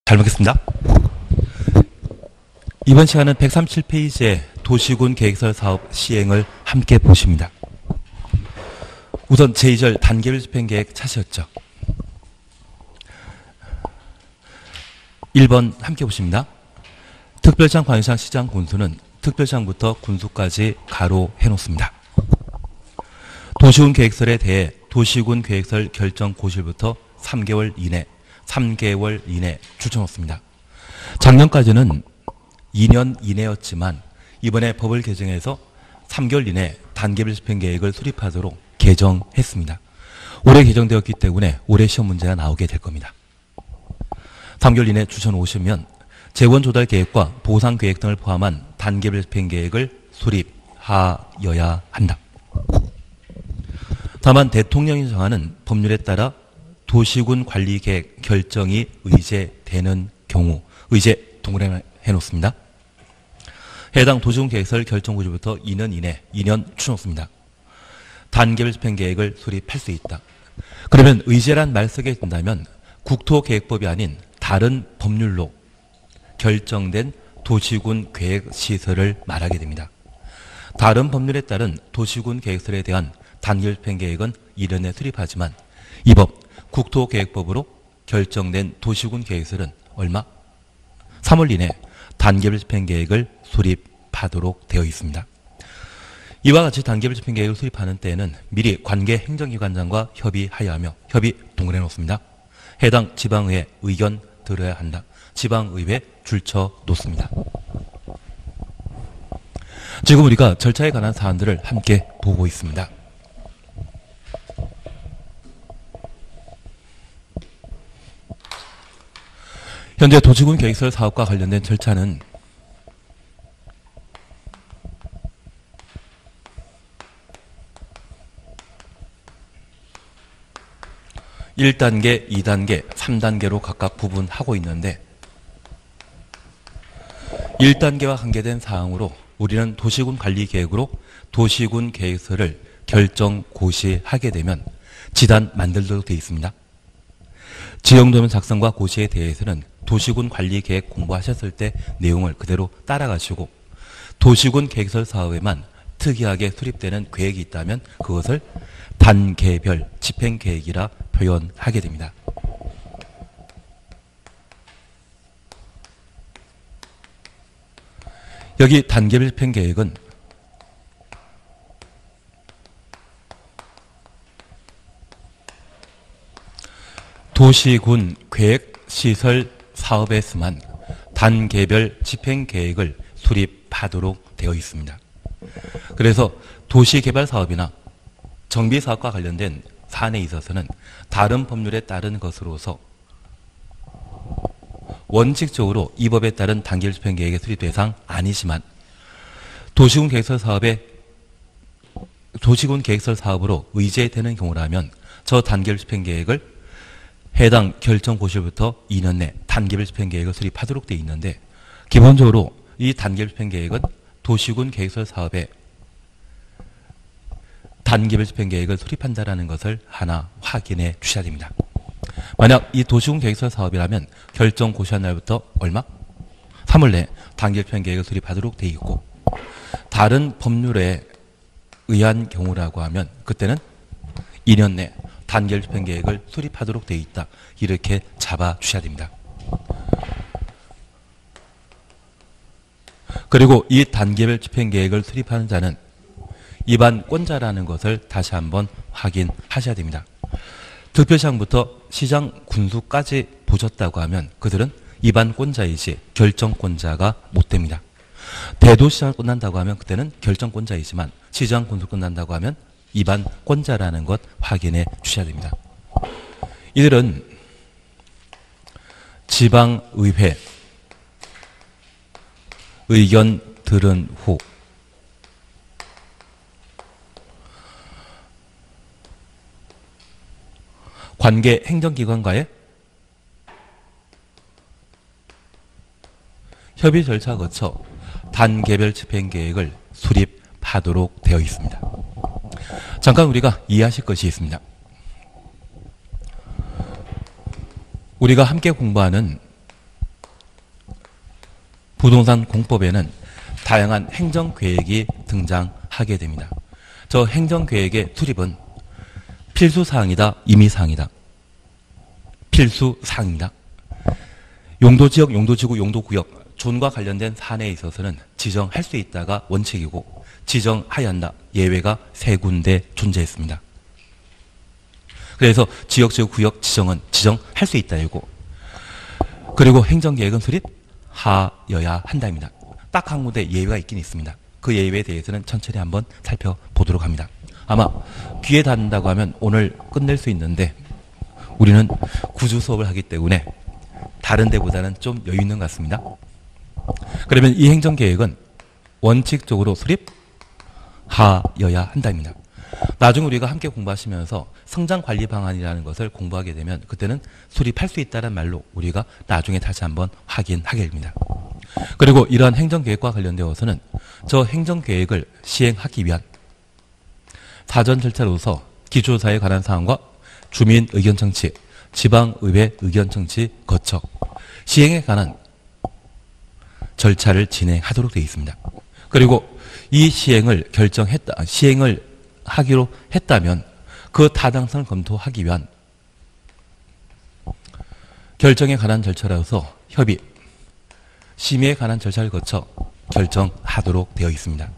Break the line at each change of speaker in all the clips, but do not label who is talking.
잘 먹겠습니다. 이번 시간은 137페이지의 도시군 계획설 사업 시행을 함께 보십니다. 우선 제2절 단계별 집행계획 찾으셨죠? 1번 함께 보십니다. 특별시장, 광역시장, 시장, 군수는 특별시장부터 군수까지 가로 해놓습니다. 도시군 계획설에 대해 도시군 계획설 결정 고시일부터 3개월 이내 추천했습니다. 작년까지는 2년 이내였지만 이번에 법을 개정해서 3개월 이내 단계별 집행계획을 수립하도록 개정했습니다. 올해 개정되었기 때문에 올해 시험 문제가 나오게 될 겁니다. 3개월 이내 추천 오시면 재원 조달 계획과 보상 계획 등을 포함한 단계별 집행계획을 수립하여야 한다. 다만 대통령이 정하는 법률에 따라 도시군 관리 계획 결정이 의제되는 경우 의제 동그라미 해놓습니다. 해당 도시군 계획설 결정 고시부터 2년 이내 2년 추천했습니다. 단계별 집행계획을 수립할 수 있다. 그러면 의제란 말 쓰게 된다면 국토계획법이 아닌 다른 법률로 결정된 도시군 계획시설을 말하게 됩니다. 다른 법률에 따른 도시군 계획설에 대한 단계별 집행계획은 1년 내 수립하지만 이 법 국토계획법으로 결정된 도시군 계획설은 얼마? 3월 이내 단계별 집행계획을 수립하도록 되어 있습니다. 이와 같이 단계별 집행계획을 수립하는 때에는 미리 관계 행정기관장과 협의하여야 하며 협의 동그라미 놓습니다. 해당 지방의회 의견 들어야 한다. 지방의회 줄쳐 놓습니다. 지금 우리가 절차에 관한 사안들을 함께 보고 있습니다. 현재 도시군 계획설 사업과 관련된 절차는 1단계, 2단계, 3단계로 각각 구분하고 있는데 1단계와 관계된 사항으로 우리는 도시군 관리계획으로 도시군 계획설을 결정 고시하게 되면 지단 만들도록 되어 있습니다. 지형도면 작성과 고시에 대해서는 도시군 관리계획 공부하셨을 때 내용을 그대로 따라가시고 도시군 계획설 사업에만 특이하게 수립되는 계획이 있다면 그것을 단계별 집행계획이라 표현하게 됩니다. 여기 단계별 집행계획은 도시군 계획시설 사업에서만 단계별 집행계획을 수립하도록 되어 있습니다. 그래서 도시개발사업이나 정비사업과 관련된 사안에 있어서는 다른 법률에 따른 것으로서 원칙적으로 이 법에 따른 단계별 집행계획의 수립 대상 아니지만 도시군 계획설 사업으로 의제되는 경우라면 저 단계별 집행계획을 해당 결정 고시부터 2년 내 단계별 집행계획을 수립하도록 되어 있는데 기본적으로 이 단계별 집행계획은 도시군 계획설 사업에 단계별 집행계획을 수립한다는 것을 하나 확인해 주셔야 됩니다. 만약 이 도시군 계획설 사업이라면 결정 고시한 날부터 얼마? 3월 내 단계별 집행계획을 수립하도록 되어 있고 다른 법률에 의한 경우라고 하면 그때는 2년 내 단계별 집행계획을 수립하도록 되어 있다. 이렇게 잡아주셔야 됩니다. 그리고 이 단계별 집행계획을 수립하는 자는 입안권자라는 것을 다시 한번 확인하셔야 됩니다. 특별시장부터 시장, 군수까지 보셨다고 하면 그들은 입안권자이지 결정권자가 못 됩니다. 대도시장을 끝난다고 하면 그때는 결정권자이지만 시장, 군수 끝난다고 하면 입안권자라는 것 확인해 주셔야 됩니다. 이들은 지방의회 의견 들은 후 관계 행정기관과의 협의 절차 거쳐 단계별 집행계획을 수립하도록 되어 있습니다. 잠깐 우리가 이해하실 것이 있습니다. 우리가 함께 공부하는 부동산 공법에는 다양한 행정계획이 등장하게 됩니다. 저 행정계획의 수립은 필수사항이다, 임의사항이다. 필수사항입니다. 용도지역, 용도지구, 용도구역, 존과 관련된 사안에 있어서는 지정할 수 있다가 원칙이고 지정하여야 한다, 예외가 3군데 존재했습니다. 그래서 지역, 지역, 구역 지정은 지정할 수 있다이고, 그리고 행정계획은 수립하여야 한다입니다. 딱 한 군데 예외가 있긴 있습니다. 그 예외에 대해서는 천천히 한번 살펴보도록 합니다. 아마 귀에 닿는다고 하면 오늘 끝낼 수 있는데 우리는 구주 수업을 하기 때문에 다른 데보다는 좀 여유 있는 것 같습니다. 그러면 이 행정계획은 원칙적으로 수립하여야 한다입니다. 나중에 우리가 함께 공부하시면서 성장관리 방안이라는 것을 공부하게 되면 그때는 수립할 수 있다는 말로 우리가 나중에 다시 한번 확인하게 됩니다. 그리고 이러한 행정계획과 관련되어서는 저 행정계획을 시행하기 위한 사전 절차로서 기초조사에 관한 사항과 주민 의견 청취, 지방의회 의견 청취 거쳐 시행에 관한 절차를 진행하도록 되어 있습니다. 그리고 이 시행을 하기로 했다면 그 타당성을 검토하기 위한 결정에 관한 절차로서 협의, 심의에 관한 절차를 거쳐 결정하도록 되어 있습니다.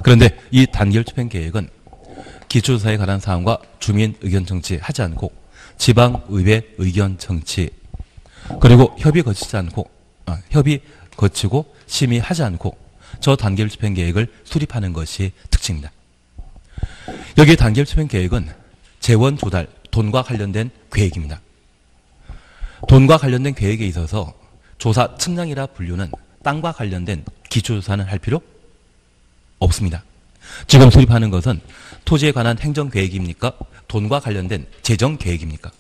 그런데 이 단계별 집행계획은 기초조사에 관한 사항과 주민 의견 청취하지 않고 지방의회 의견 청취, 그리고 협의 거치고 심의하지 않고 저 단계별 집행계획을 수립하는 것이 특징입니다. 여기 단계별 집행계획은 재원 조달, 돈과 관련된 계획입니다. 돈과 관련된 계획에 있어서 조사 측량이라 분류는 땅과 관련된 기초조사는 할 필요 없습니다. 지금 수립하는 것은 토지에 관한 행정계획입니까? 돈과 관련된 재정계획입니까?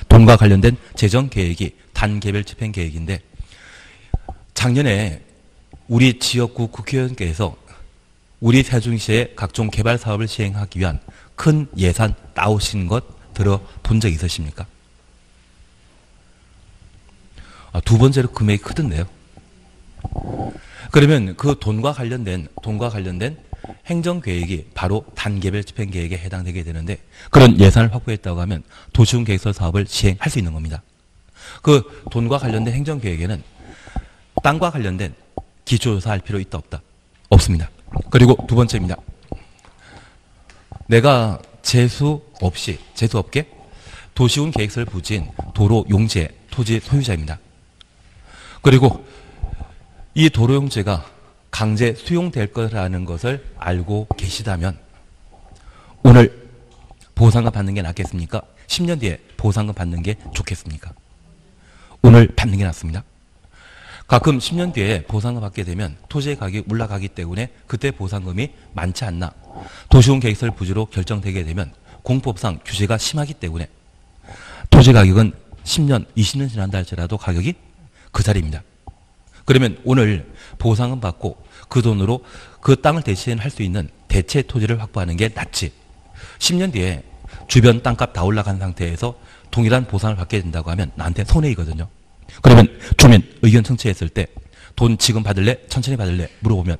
돈과 관련된 재정계획이 단계별 집행계획인데, 작년에 우리 지역구 국회의원께서 우리 세종시의 각종 개발 사업을 시행하기 위한 큰 예산 나오신 것 들어본 적 있으십니까? 두 번째로 금액이 크던데요. 그러면 그 돈과 관련된 행정계획이 바로 단계별 집행계획에 해당되게 되는데, 그런 예산을 확보했다고 하면 도시군계획서 사업을 시행할 수 있는 겁니다. 그 돈과 관련된 행정계획에는 땅과 관련된 기초조사할 필요 있다 없다? 없습니다. 그리고 두 번째입니다. 내가 재수 없게 도시군 계획서를 부지인 도로 용지의 토지 소유자입니다. 그리고 이 도로 용지가 강제 수용될 거라는 것을 알고 계시다면 오늘 보상금 받는 게 낫겠습니까? 10년 뒤에 보상금 받는 게 좋겠습니까? 오늘 받는 게 낫습니다. 가끔 10년 뒤에 보상금 받게 되면 토지의 가격이 올라가기 때문에 그때 보상금이 많지 않나, 도시군 계획서를 부지로 결정되게 되면 공법상 규제가 심하기 때문에 토지 가격은 10년, 20년 지난다 할지라도 가격이 그 자리입니다. 그러면 오늘 보상금 받고 그 돈으로 그 땅을 대신할 수 있는 대체 토지를 확보하는 게 낫지, 10년 뒤에 주변 땅값 다 올라간 상태에서 동일한 보상을 받게 된다고 하면 나한테 손해이거든요. 그러면 주민 의견 청취했을 때 돈 지금 받을래? 천천히 받을래? 물어보면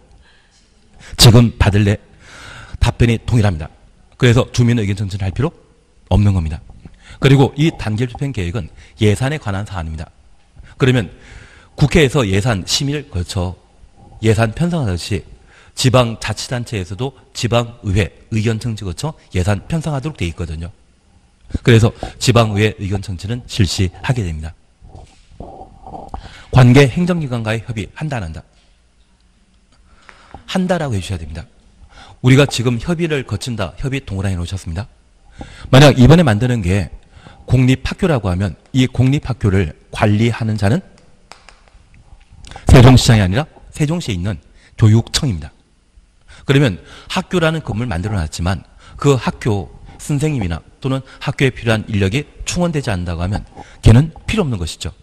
지금 받을래? 답변이 동일합니다. 그래서 주민 의견 청취를 할 필요 없는 겁니다. 그리고 이 단계별 집행계획은 예산에 관한 사안입니다. 그러면 국회에서 예산 심의를 거쳐 예산 편성하듯이 지방자치단체에서도 지방의회 의견 청취 거쳐 예산 편성하도록 되어 있거든요. 그래서 지방의회 의견 청취는 실시하게 됩니다. 관계 행정기관과의 협의 한다 안 한다? 한다라고 해주셔야 됩니다. 우리가 지금 협의를 거친다, 협의 동그라미 놓으셨습니다. 만약 이번에 만드는 게 공립학교라고 하면 이 공립학교를 관리하는 자는 세종시장이 아니라 세종시에 있는 교육청입니다. 그러면 학교라는 건물을 만들어 놨지만 그 학교 선생님이나 또는 학교에 필요한 인력이 충원되지 않는다고 하면 걔는 필요 없는 것이죠.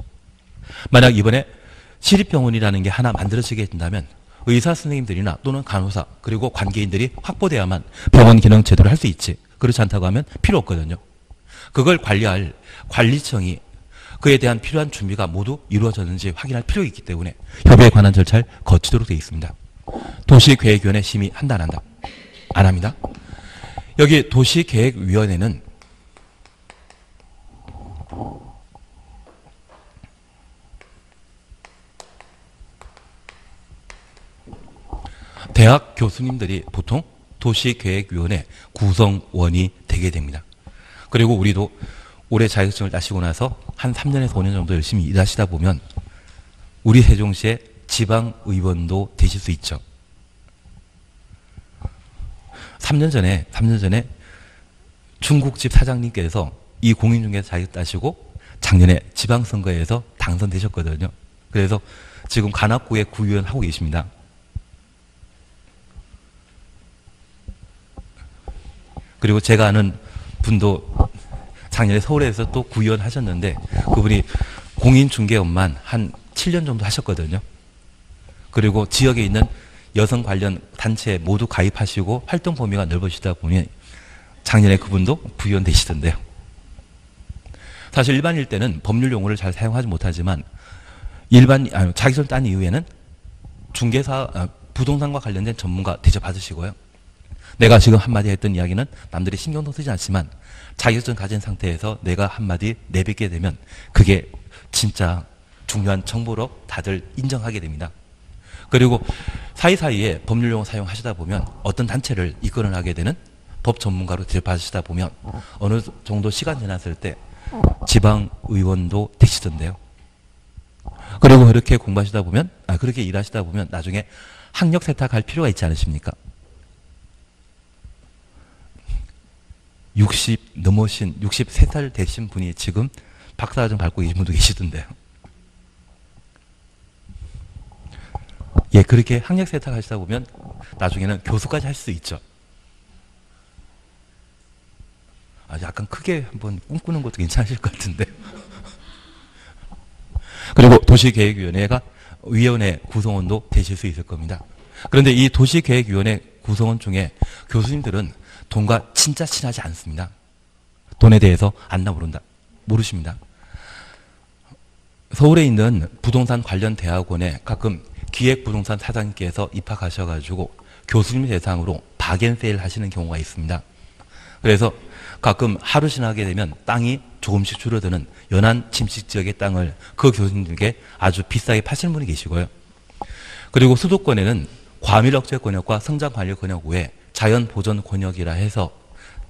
만약 이번에 시립병원이라는 게 하나 만들어지게 된다면 의사 선생님들이나 또는 간호사 그리고 관계인들이 확보돼야만 병원 기능 제대로 할 수 있지, 그렇지 않다고 하면 필요 없거든요. 그걸 관리할 관리청이 그에 대한 필요한 준비가 모두 이루어졌는지 확인할 필요가 있기 때문에 협의에 관한 절차를 거치도록 되어 있습니다. 도시계획위원회 심의 한다 안 한다? 안 합니다. 여기 도시계획위원회는 대학 교수님들이 보통 도시계획위원회 구성원이 되게 됩니다. 그리고 우리도 올해 자격증을 따시고 나서 한 3년에서 5년 정도 열심히 일하시다 보면 우리 세종시의 지방의원도 되실 수 있죠. 3년 전에 중국집 사장님께서 이 공인중개사 자격 따시고 작년에 지방선거에서 당선되셨거든요. 그래서 지금 관악구에 구의원 하고 계십니다. 그리고 제가 아는 분도 작년에 서울에서 또 구의원 하셨는데 그분이 공인중개업만 한 7년 정도 하셨거든요. 그리고 지역에 있는 여성 관련 단체에 모두 가입하시고 활동 범위가 넓어지다 보니 작년에 그분도 구의원 되시던데요. 사실 일반일 때는 법률 용어를 잘 사용하지 못하지만 자격증 딴 이후에는 중개사, 부동산과 관련된 전문가 대접받으시고요. 내가 지금 한마디 했던 이야기는 남들이 신경도 쓰지 않지만 자격증 가진 상태에서 내가 한마디 내뱉게 되면 그게 진짜 중요한 정보로 다들 인정하게 됩니다. 그리고 사이사이에 법률용어 사용하시다 보면 어떤 단체를 이끌어나게 되는 법 전문가로 대접받으시다 보면 어느 정도 시간 지났을 때 지방의원도 되시던데요. 그리고 그렇게 공부하시다 보면, 그렇게 일하시다 보면 나중에 학력 세탁할 필요가 있지 않으십니까? 63살 되신 분이 지금 박사과정 밟고 계신 분도 계시던데요. 예, 그렇게 학력 세탁하시다 보면 나중에는 교수까지 할 수 있죠. 약간 크게 한번 꿈꾸는 것도 괜찮으실 것 같은데. 그리고 도시계획위원회 구성원도 되실 수 있을 겁니다. 그런데 이 도시계획위원회 구성원 중에 교수님들은 돈과 진짜 친하지 않습니다. 돈에 대해서 안나 모르십니다. 서울에 있는 부동산 관련 대학원에 가끔 기획부동산 사장님께서 입학하셔가지고 교수님 대상으로 바겐세일 하시는 경우가 있습니다. 그래서 가끔 하루 지나게 되면 땅이 조금씩 줄어드는 연안 침식 지역의 땅을 그 교수님들께 아주 비싸게 파시는 분이 계시고요. 그리고 수도권에는 과밀 억제 권역과 성장 관리 권역 외에 자연 보전 권역이라 해서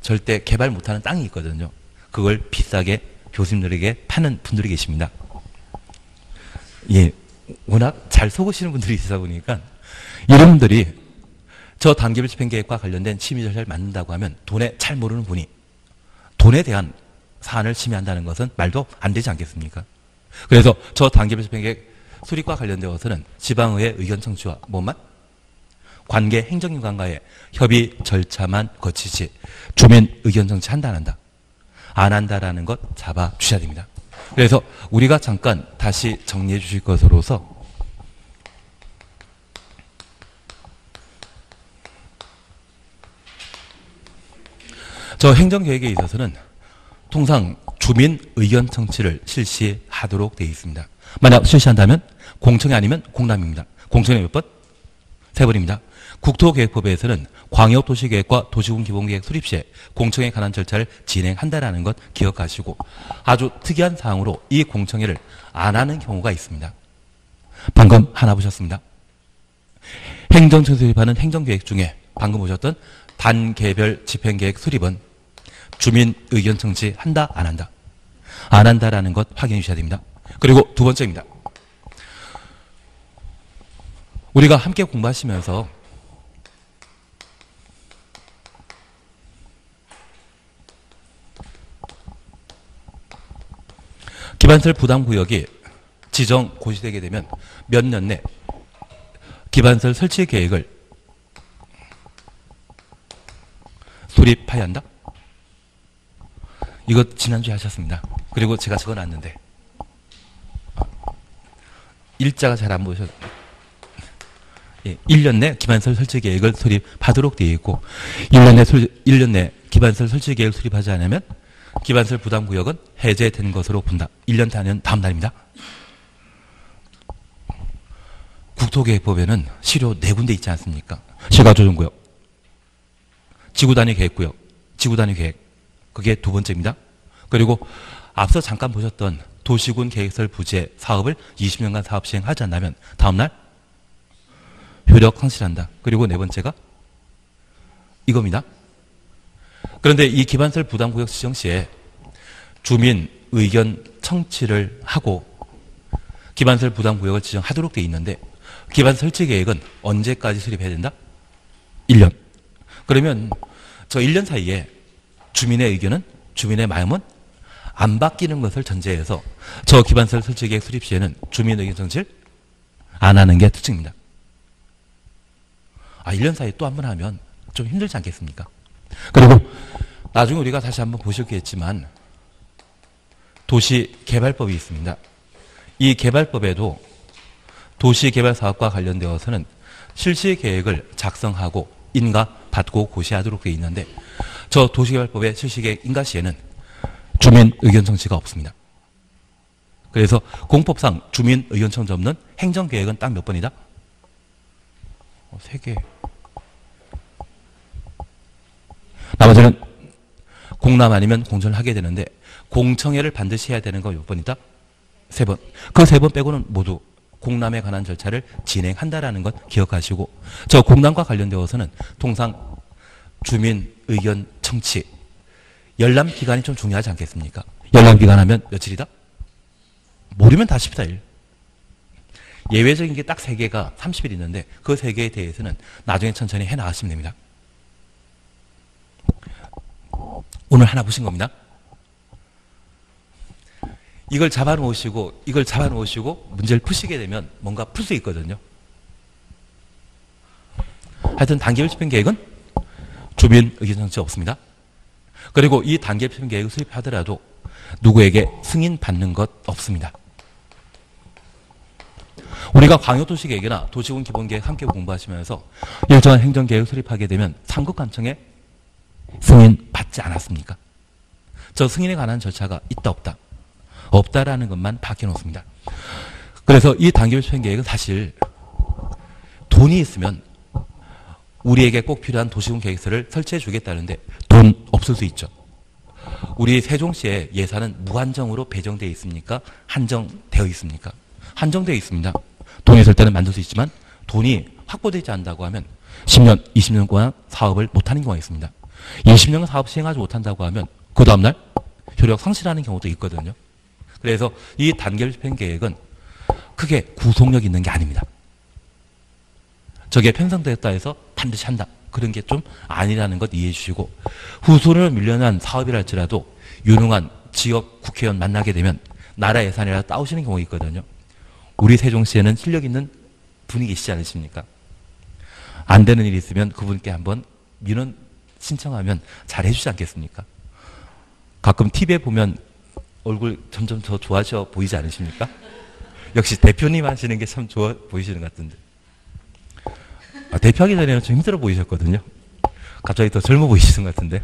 절대 개발 못하는 땅이 있거든요. 그걸 비싸게 교수님들에게 파는 분들이 계십니다. 예, 워낙 잘 속으시는 분들이 있다 보니까 이런 분들이 저 단계별 집행계획과 관련된 심의 절차를 만든다고 하면 돈에 잘 모르는 분이 돈에 대한 사안을 심의한다는 것은 말도 안 되지 않겠습니까? 그래서 저 단계별 집행계획 수립과 관련되어서는 지방의회 의견 청취와 뭐만? 관계 행정기관과의 협의 절차만 거치지 주민 의견 청취한다 안 한다? 안 한다라는 것 잡아 주셔야 됩니다. 그래서 우리가 잠깐 다시 정리해 주실 것으로서 저 행정계획에 있어서는 통상 주민 의견 청취를 실시하도록 되어 있습니다. 만약 실시한다면 공청회 아니면 공람입니다. 공청회 몇 번? 3번입니다. 국토계획법에서는 광역도시계획과 도시군기본계획 수립 시에 공청회에 관한 절차를 진행한다는 것 기억하시고 아주 특이한 사항으로 이 공청회를 안 하는 경우가 있습니다. 방금 하나 보셨습니다. 행정청 수립하는 행정계획 중에 방금 보셨던 단계별 집행계획 수립은 주민 의견 청취 한다 안 한다? 안 한다라는 것 확인해 주셔야 됩니다. 그리고 두 번째입니다. 우리가 함께 공부하시면서 기반시설 부담구역이 지정 고시되게 되면 몇 년 내 기반시설 설치 계획을 수립해야 한다? 이거 지난주에 하셨습니다. 그리고 제가 적어놨는데 일자가 잘 안 보이셔서 1년 내 기반시설 설치 계획을 수립하도록 되어 있고 1년 내 기반시설 설치 계획을 수립하지 않으면 기반시설 부담구역은 해제된 것으로 본다. 1년 단위는 다음 날입니다. 국토계획법에는 시료 4군데 있지 않습니까? 실가조정구역, 지구단위 계획구역, 지구단위 계획. 그게 두 번째입니다. 그리고 앞서 잠깐 보셨던 도시군 계획설 부재 사업을 20년간 사업 시행하지 않다면 다음날 효력 상실한다. 그리고 네 번째가 이겁니다. 그런데 이 기반시설 부담구역 지정 시에 주민 의견 청취를 하고 기반시설 부담구역을 지정하도록 되어 있는데 기반 설치 계획은 언제까지 수립해야 된다? 1년. 그러면 저 1년 사이에 주민의 의견은, 주민의 마음은 안 바뀌는 것을 전제해서 저 기반시설 설치 계획 수립 시에는 주민 의견 청취를 안 하는 게 특징입니다. 1년 사이에 또 한 번 하면 좀 힘들지 않겠습니까? 그리고 나중에 우리가 다시 한번 보셨겠지만 도시개발법이 있습니다. 이 개발법에도 도시개발사업과 관련되어서는 실시계획을 작성하고 인가받고 고시하도록 되어 있는데 저 도시개발법의 실시계획 인가 시에는 주민 의견 청취가 없습니다. 그래서 공법상 주민 의견 청취 없는 행정계획은 딱 몇 번이다? 3개. 나머지는 공람 아니면 공청을 하게 되는데 공청회를 반드시 해야 되는 거 몇 번이다? 3번. 그 3번 빼고는 모두 공람에 관한 절차를 진행한다라는 것 기억하시고 저 공람과 관련되어서는 통상 주민 의견 청취 열람 기간이 좀 중요하지 않겠습니까? 열람 기간 하면 며칠이다? 모르면 다 14일. 예외적인 게 딱 3개가 30일 있는데 그 3개에 대해서는 나중에 천천히 해나가시면 됩니다. 오늘 하나 보신 겁니다. 이걸 잡아놓으시고 문제를 푸시게 되면 뭔가 풀 수 있거든요. 하여튼 단계별 집행 계획은 주민 의견 청취 없습니다. 그리고 이 단계별 집행 계획을 수립하더라도 누구에게 승인 받는 것 없습니다. 우리가 광역도시계획이나 도시군 기본계획 함께 공부하시면서 일정한 행정계획을 수립하게 되면 상급관청에 승인 받지 않았습니까? 저 승인에 관한 절차가 있다 없다? 없다라는 것만 밝혀놓습니다. 그래서 이 단계별 집행 계획은 사실 돈이 있으면 우리에게 꼭 필요한 도시군 계획서를 설치해 주겠다는데 돈 없을 수 있죠. 우리 세종시의 예산은 무한정으로 배정되어 있습니까? 한정되어 있습니까? 한정되어 있습니다. 돈이 있을 때는 만들 수 있지만 돈이 확보되지 않는다고 하면 10년, 20년 동안 사업을 못하는 경우가 있습니다. 20년 사업 시행하지 못한다고 하면 그 다음날 효력 상실하는 경우도 있거든요. 그래서 이 단계별 집행 계획은 크게 구속력 있는 게 아닙니다. 저게 편성됐다 해서 반드시 한다. 그런 게 좀 아니라는 것 이해해 주시고 후손을 밀려난 사업이라 할지라도 유능한 지역 국회의원 만나게 되면 나라 예산이라도 따오시는 경우가 있거든요. 우리 세종시에는 실력 있는 분이 계시지 않으십니까? 안 되는 일이 있으면 그분께 한번 민원 신청하면 잘 해주지 않겠습니까? 가끔 TV에 보면 얼굴 점점 더 좋아져 보이지 않으십니까? 역시 대표님 하시는 게 참 좋아 보이시는 것 같은데. 대표하기 전에는 좀 힘들어 보이셨거든요. 갑자기 더 젊어 보이시는 것 같은데.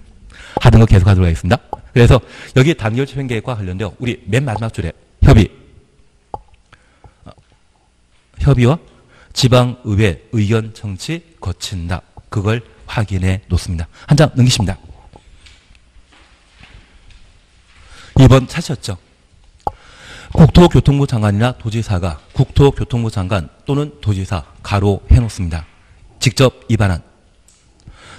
하던 거 계속 하도록 하겠습니다. 그래서 여기 단계별 집행 계획과 관련되어 우리 맨 마지막 줄에 협의와 지방의회 의견 청취 거친다. 그걸 확인해 놓습니다. 한 장 넘기십니다. 2번 찾으셨죠? 국토교통부 장관이나 도지사가 국토교통부 장관 또는 도지사 가로 해놓습니다. 직접 위반한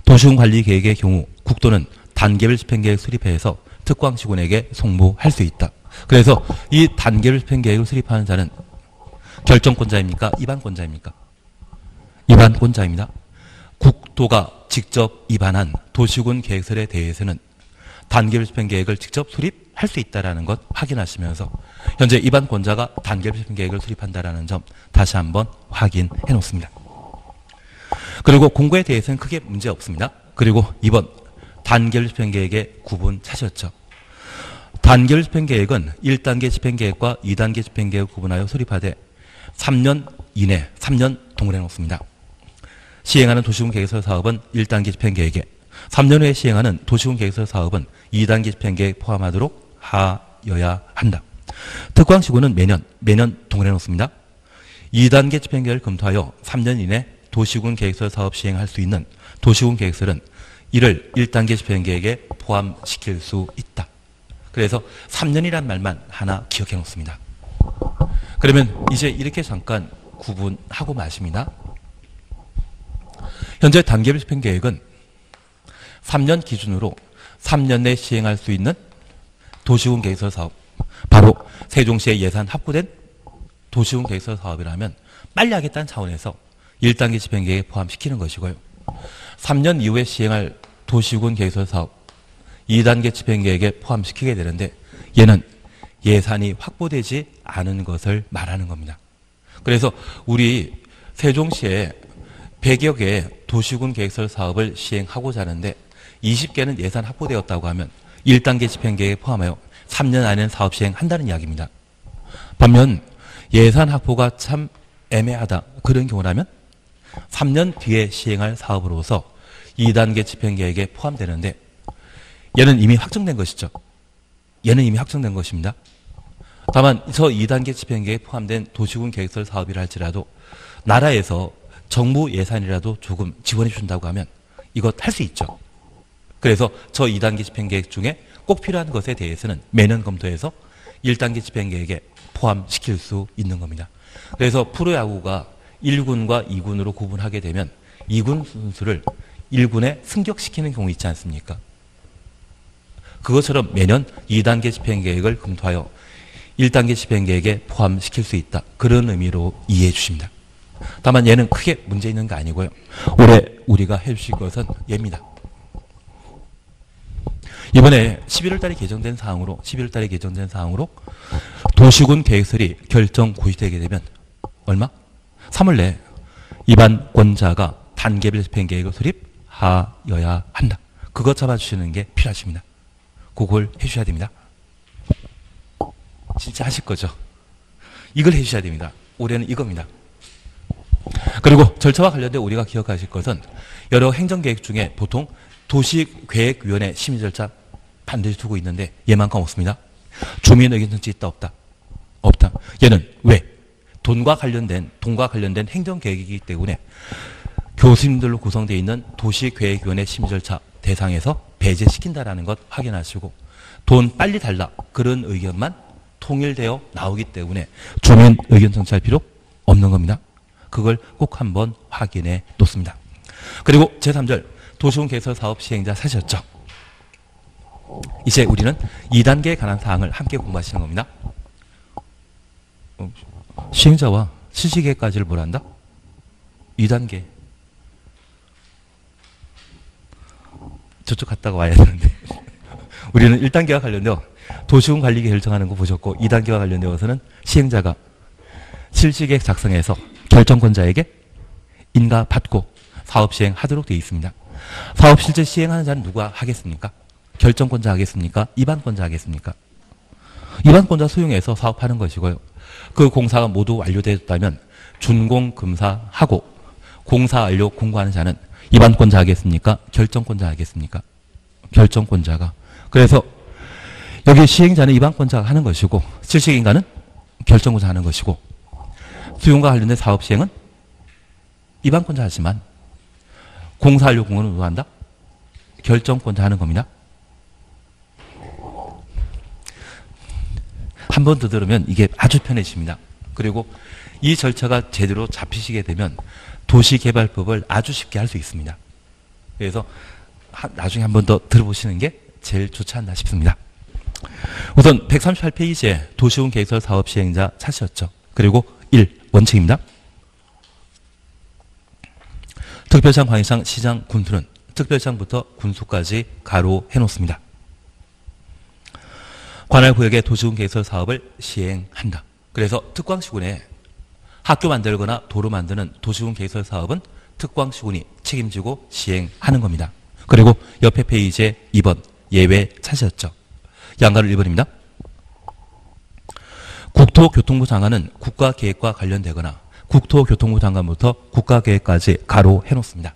도시군관리계획의 경우 국토는 단계별 집행계획 수립해서 특광시군에게 송부할 수 있다. 그래서 이 단계별 집행계획을 수립하는 자는 결정권자입니까? 위반권자입니까? 위반권자입니다. 국토가 직접 위반한 도시군 계획설에 대해서는 단계별 집행계획을 직접 수립할 수 있다는 것 확인하시면서 현재 위반권자가 단계별 집행계획을 수립한다는 점 다시 한번 확인해 놓습니다. 그리고 공고에 대해서는 크게 문제 없습니다. 그리고 2번 단계별 집행계획의 구분 찾으셨죠? 단계별 집행계획은 1단계 집행계획과 2단계 집행계획을 구분하여 수립하되 3년 이내 3년 동원해 놓습니다. 시행하는 도시군 계획설 사업은 1단계 집행계획에 3년 후에 시행하는 도시군 계획설 사업은 2단계 집행계획 포함하도록 하여야 한다. 특광시군은 매년 동일해 놓습니다. 2단계 집행계획을 검토하여 3년 이내 도시군 계획설 사업 시행할 수 있는 도시군 계획설은 이를 1단계 집행계획에 포함시킬 수 있다. 그래서 3년이란 말만 하나 기억해 놓습니다. 그러면 이제 이렇게 잠깐 구분하고 마십니다. 현재 단계별 집행계획은 3년 기준으로 3년 내 시행할 수 있는 도시군 계획설 사업, 바로 세종시에 예산 확보된 도시군 계획설 사업이라면 빨리 하겠다는 차원에서 1단계 집행계획에 포함시키는 것이고요. 3년 이후에 시행할 도시군 계획설 사업 2단계 집행계획에 포함시키게 되는데 얘는 예산이 확보되지 않은 것을 말하는 겁니다. 그래서 우리 세종시에 100여 개의 도시군 계획설 사업을 시행하고자 하는데 20개는 예산 확보되었다고 하면 1단계 집행계획에 포함하여 3년 안에는 사업 시행한다는 이야기입니다. 반면 예산 확보가 참 애매하다 그런 경우라면 3년 뒤에 시행할 사업으로서 2단계 집행계획에 포함되는데 얘는 이미 확정된 것이죠. 얘는 이미 확정된 것입니다. 다만 저 2단계 집행계획에 포함된 도시군 계획설 사업이라 할지라도 나라에서 정부 예산이라도 조금 지원해 준다고 하면 이것 할 수 있죠. 그래서 저 2단계 집행계획 중에 꼭 필요한 것에 대해서는 매년 검토해서 1단계 집행계획에 포함시킬 수 있는 겁니다. 그래서 프로야구가 1군과 2군으로 구분하게 되면 2군 선수를 1군에 승격시키는 경우 있지 않습니까? 그것처럼 매년 2단계 집행계획을 검토하여 1단계 집행계획에 포함시킬 수 있다. 그런 의미로 이해해 주십니다. 다만 얘는 크게 문제 있는 게 아니고요. 올해 우리가 해주실 것은 얘입니다. 이번에 11월 달에 개정된 사항으로 도시군 계획설이 결정 고시되게 되면 얼마? 3월 내에 입안권자가 단계별 집행계획을 수립하여야 한다. 그것 잡아주시는 게 필요하십니다. 그걸 해주셔야 됩니다. 진짜 하실 거죠? 이걸 해주셔야 됩니다. 올해는 이겁니다. 그리고 절차와 관련된 우리가 기억하실 것은 여러 행정계획 중에 보통 도시계획위원회 심의 절차 반드시 두고 있는데 얘만큼 없습니다. 주민 의견 정치 있다 없다? 없다. 얘는 왜? 돈과 관련된 행정계획이기 때문에 교수님들로 구성되어 있는 도시계획위원회 심의 절차 대상에서 배제시킨다라는 것 확인하시고 돈 빨리 달라 그런 의견만 통일되어 나오기 때문에 주민 의견 정치할 필요 없는 겁니다. 그걸 꼭 한번 확인해 놓습니다. 그리고 제3절 도시군 계획설 사업 시행자 사셨죠? 이제 우리는 2단계에 관한 사항을 함께 공부하시는 겁니다. 시행자와 실시계획까지를 뭘 한다? 2단계. 저쪽 갔다가 와야 되는데 우리는 1단계와 관련되어 도시군 관리계획 결정하는 거 보셨고 2단계와 관련되어서는 시행자가 실시계획 작성해서 결정권자에게 인가받고 사업 시행하도록 되어 있습니다. 사업 실제 시행하는 자는 누가 하겠습니까? 결정권자 하겠습니까? 입안권자 하겠습니까? 입안권자 수용해서 사업하는 것이고요. 그 공사가 모두 완료되었다면 준공금사하고 공사 완료 공고하는 자는 입안권자 하겠습니까? 결정권자 하겠습니까? 결정권자가. 그래서 여기 시행자는 입안권자가 하는 것이고 실시인가는 결정권자 하는 것이고 수용과 관련된 사업 시행은 입안권자 하지만 공사 완료 공고는 누가 한다? 결정권자 하는 겁니다. 한 번 더 들으면 이게 아주 편해집니다. 그리고 이 절차가 제대로 잡히시게 되면 도시개발법을 아주 쉽게 할 수 있습니다. 그래서 나중에 한 번 더 들어보시는 게 제일 좋지 않나 싶습니다. 우선 138페이지에 도시군 계획설 사업 시행자 찾으셨죠. 그리고 1. 원칙입니다. 특별시장, 광역시장, 시장, 군수는 특별시장부터 군수까지 가로 해놓습니다. 관할 구역의 도시군 계획설 사업을 시행한다. 그래서 특광시군에 학교 만들거나 도로 만드는 도시군 계획설 사업은 특광시군이 책임지고 시행하는 겁니다. 그리고 옆에 페이지에 2번 예외 찾으셨죠. 양가로 1번입니다. 국토교통부 장관은 국가계획과 관련되거나 국토교통부 장관부터 국가계획까지 가로 해놓습니다.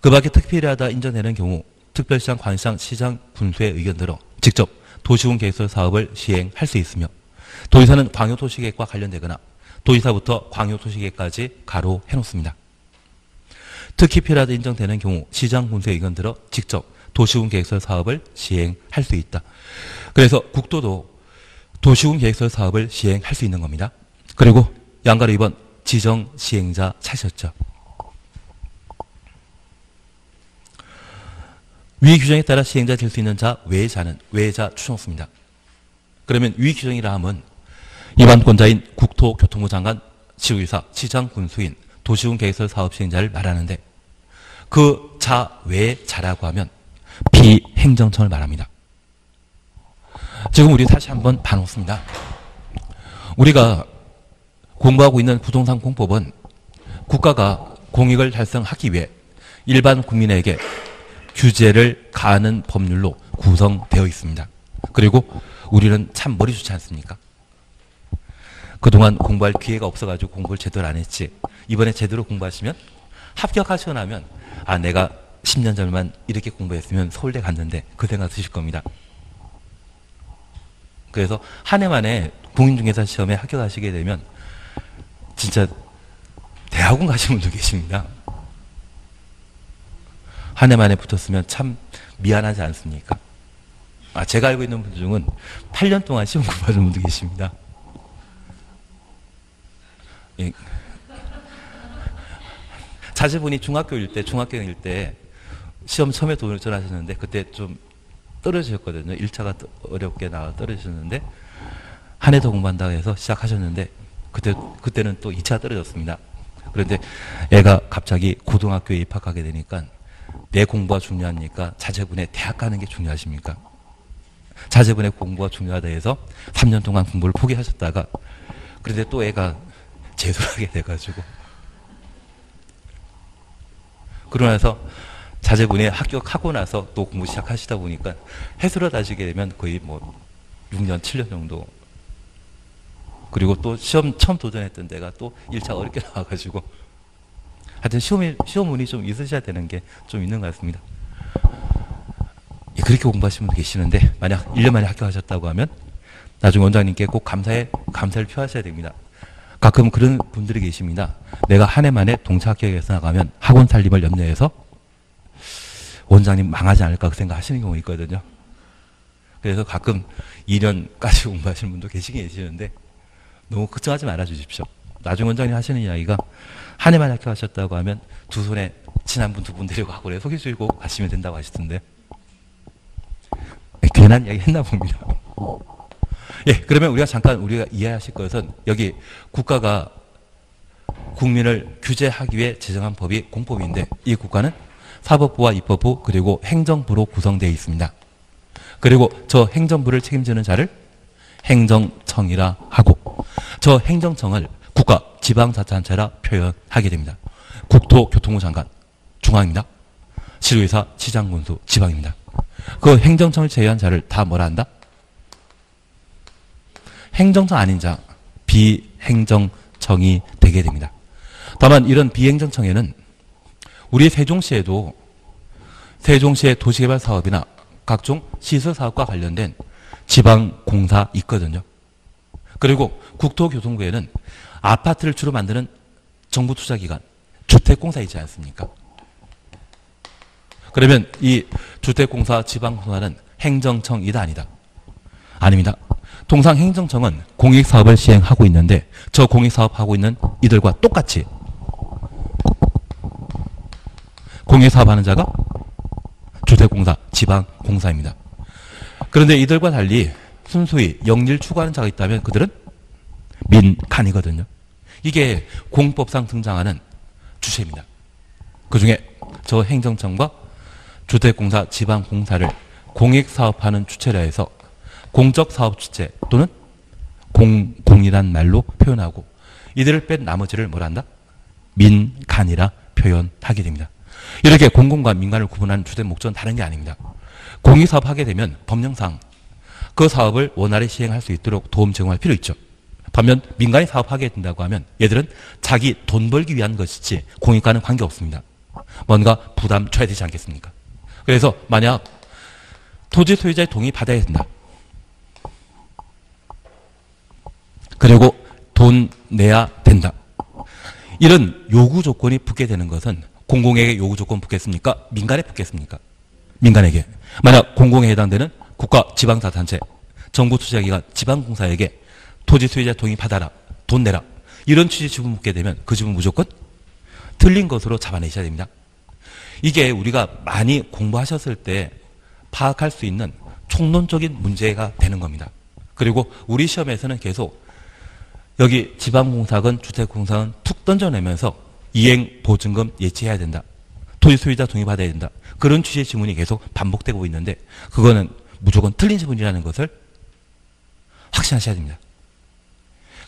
그 밖에 특필하다 인정되는 경우 특별시장, 관시장, 시장, 군수의 의견 들어 직접 도시군 계획설 사업을 시행할 수 있으며 도지사는 광역도시계획과 관련되거나 도지사부터 광역도시계획까지 가로 해놓습니다. 특히 필요하다 인정되는 경우 시장, 군수의 의견 들어 직접 도시군 계획설 사업을 시행할 수 있다. 그래서 국도도 도시군 계획설 사업을 시행할 수 있는 겁니다. 그리고 양가로 2번 지정 시행자 찾으셨죠. 위 규정에 따라 시행자 될 수 있는 자 외의 자는 외자 추정수입니다. 그러면 위 규정이라 함은 위반권자인 국토교통부 장관, 지구이사, 시장, 군수인, 도시군 계획설 사업 시행자를 말하는데 그 자 외의 자라고 하면 비행정청을 말합니다. 지금 우리 다시 한번 봐놓습니다. 우리가 공부하고 있는 부동산 공법은 국가가 공익을 달성하기 위해 일반 국민에게 규제를 가하는 법률로 구성되어 있습니다. 그리고 우리는 참 머리 좋지 않습니까? 그동안 공부할 기회가 없어가지고 공부를 제대로 안 했지. 이번에 제대로 공부하시면 합격하시고 나면 아 내가 10년 전만 이렇게 공부했으면 서울대 갔는데 그 생각 드실 겁니다. 그래서 한 해 만에 공인중개사 시험에 합격하시게 되면 진짜 대학원 가신 분도 계십니다. 한 해 만에 붙었으면 참 미안하지 않습니까? 아, 제가 알고 있는 분들 중은 8년 동안 시험 공부하는 분도 계십니다. 예. 자제분이 중학교일 때 시험 처음에 도전하셨는데 그때 좀 떨어지셨거든요. 1차가 어렵게 나와 떨어지셨는데 한 해 더 공부한다고 해서 시작하셨는데 그때는 또 2차 떨어졌습니다. 그런데 애가 갑자기 고등학교에 입학하게 되니까 내 공부가 중요하니까 자제분의 대학 가는 게 중요하십니까? 자제분의 공부가 중요하다 해서 3년 동안 공부를 포기하셨다가 그런데 또 애가 재수를 하게 돼가지고 그러고 나서 자제분이 합격하고 나서 또 공부 시작하시다 보니까 해수로 따지게 되면 거의 뭐 6년, 7년 정도 그리고 또 시험 처음 도전했던 데가 또 1차 어렵게 나와가지고 하여튼 시험운이 좀 있으셔야 되는 게 좀 있는 것 같습니다. 그렇게 공부하시는 분 계시는데 만약 1년 만에 합격하셨다고 하면 나중에 원장님께 꼭 감사를 표하셔야 됩니다. 가끔 그런 분들이 계십니다. 내가 한 해 만에 동차 합격해서 나가면 학원 살림을 염려해서 원장님 망하지 않을까 그 생각하시는 경우 있거든요. 그래서 가끔 2년까지 공부하시는 분도 계시는데 너무 걱정하지 말아 주십시오. 나중에 원장님 하시는 이야기가 한 해만 합격하셨다고 하면 두 손에 친한 분 두 분 데리고 학원에 소개해주고 가시면 된다고 하시던데 괜한 이야기 했나 봅니다. 예, 그러면 우리가 이해하실 것은 여기 국가가 국민을 규제하기 위해 제정한 법이 공법인데 이 국가는 사법부와 입법부 그리고 행정부로 구성되어 있습니다. 그리고 저 행정부를 책임지는 자를 행정청이라 하고 저 행정청을 국가 지방자치단체라 표현하게 됩니다. 국토교통부 장관 중앙입니다. 시도의사, 시장군수 지방입니다. 그 행정청을 제외한 자를 다 뭐라 한다? 행정청 아닌 자 비행정청이 되게 됩니다. 다만 이런 비행정청에는 우리 세종시에도 세종시의 도시개발 사업이나 각종 시설 사업과 관련된 지방공사 있거든요. 그리고 국토교통부에는 아파트를 주로 만드는 정부 투자기관 주택공사 있지 않습니까? 그러면 이 주택공사 지방공사는 행정청이다 아니다? 아닙니다. 통상 행정청은 공익사업을 시행하고 있는데 저 공익사업하고 있는 이들과 똑같이 공익사업하는 자가 주택공사, 지방공사입니다. 그런데 이들과 달리 순수히 영리를 추구하는 자가 있다면 그들은 민간이거든요. 이게 공법상 등장하는 주체입니다. 그중에 저 행정청과 주택공사, 지방공사를 공익사업하는 주체라 해서 공적사업 주체 또는 공이란 말로 표현하고 이들을 뺀 나머지를 뭐라 한다? 민간이라 표현하게 됩니다. 이렇게 공공과 민간을 구분하는 주된 목적은 다른 게 아닙니다. 공익사업 하게 되면 법령상 그 사업을 원활히 시행할 수 있도록 도움 제공할 필요 있죠. 반면 민간이 사업하게 된다고 하면 얘들은 자기 돈 벌기 위한 것이지 공익과는 관계없습니다. 뭔가 부담 줘야 되지 않겠습니까? 그래서 만약 토지 소유자의 동의 받아야 된다. 그리고 돈 내야 된다. 이런 요구 조건이 붙게 되는 것은 공공에게 요구 조건 붙겠습니까? 민간에 붙겠습니까? 민간에게. 만약 공공에 해당되는 국가 지방자치단체, 정부 투자기관, 지방공사에게 토지 소유자 동의 받아라, 돈 내라, 이런 취지 지분 묻게 되면 그 지분 무조건 틀린 것으로 잡아내셔야 됩니다. 이게 우리가 많이 공부하셨을 때 파악할 수 있는 총론적인 문제가 되는 겁니다. 그리고 우리 시험에서는 계속 여기 지방공사건, 주택공사건 툭 던져내면서 이행 보증금 예치해야 된다. 토지 소유자 동의 받아야 된다. 그런 취지의 지문이 계속 반복되고 있는데 그거는 무조건 틀린 지문이라는 것을 확신하셔야 됩니다.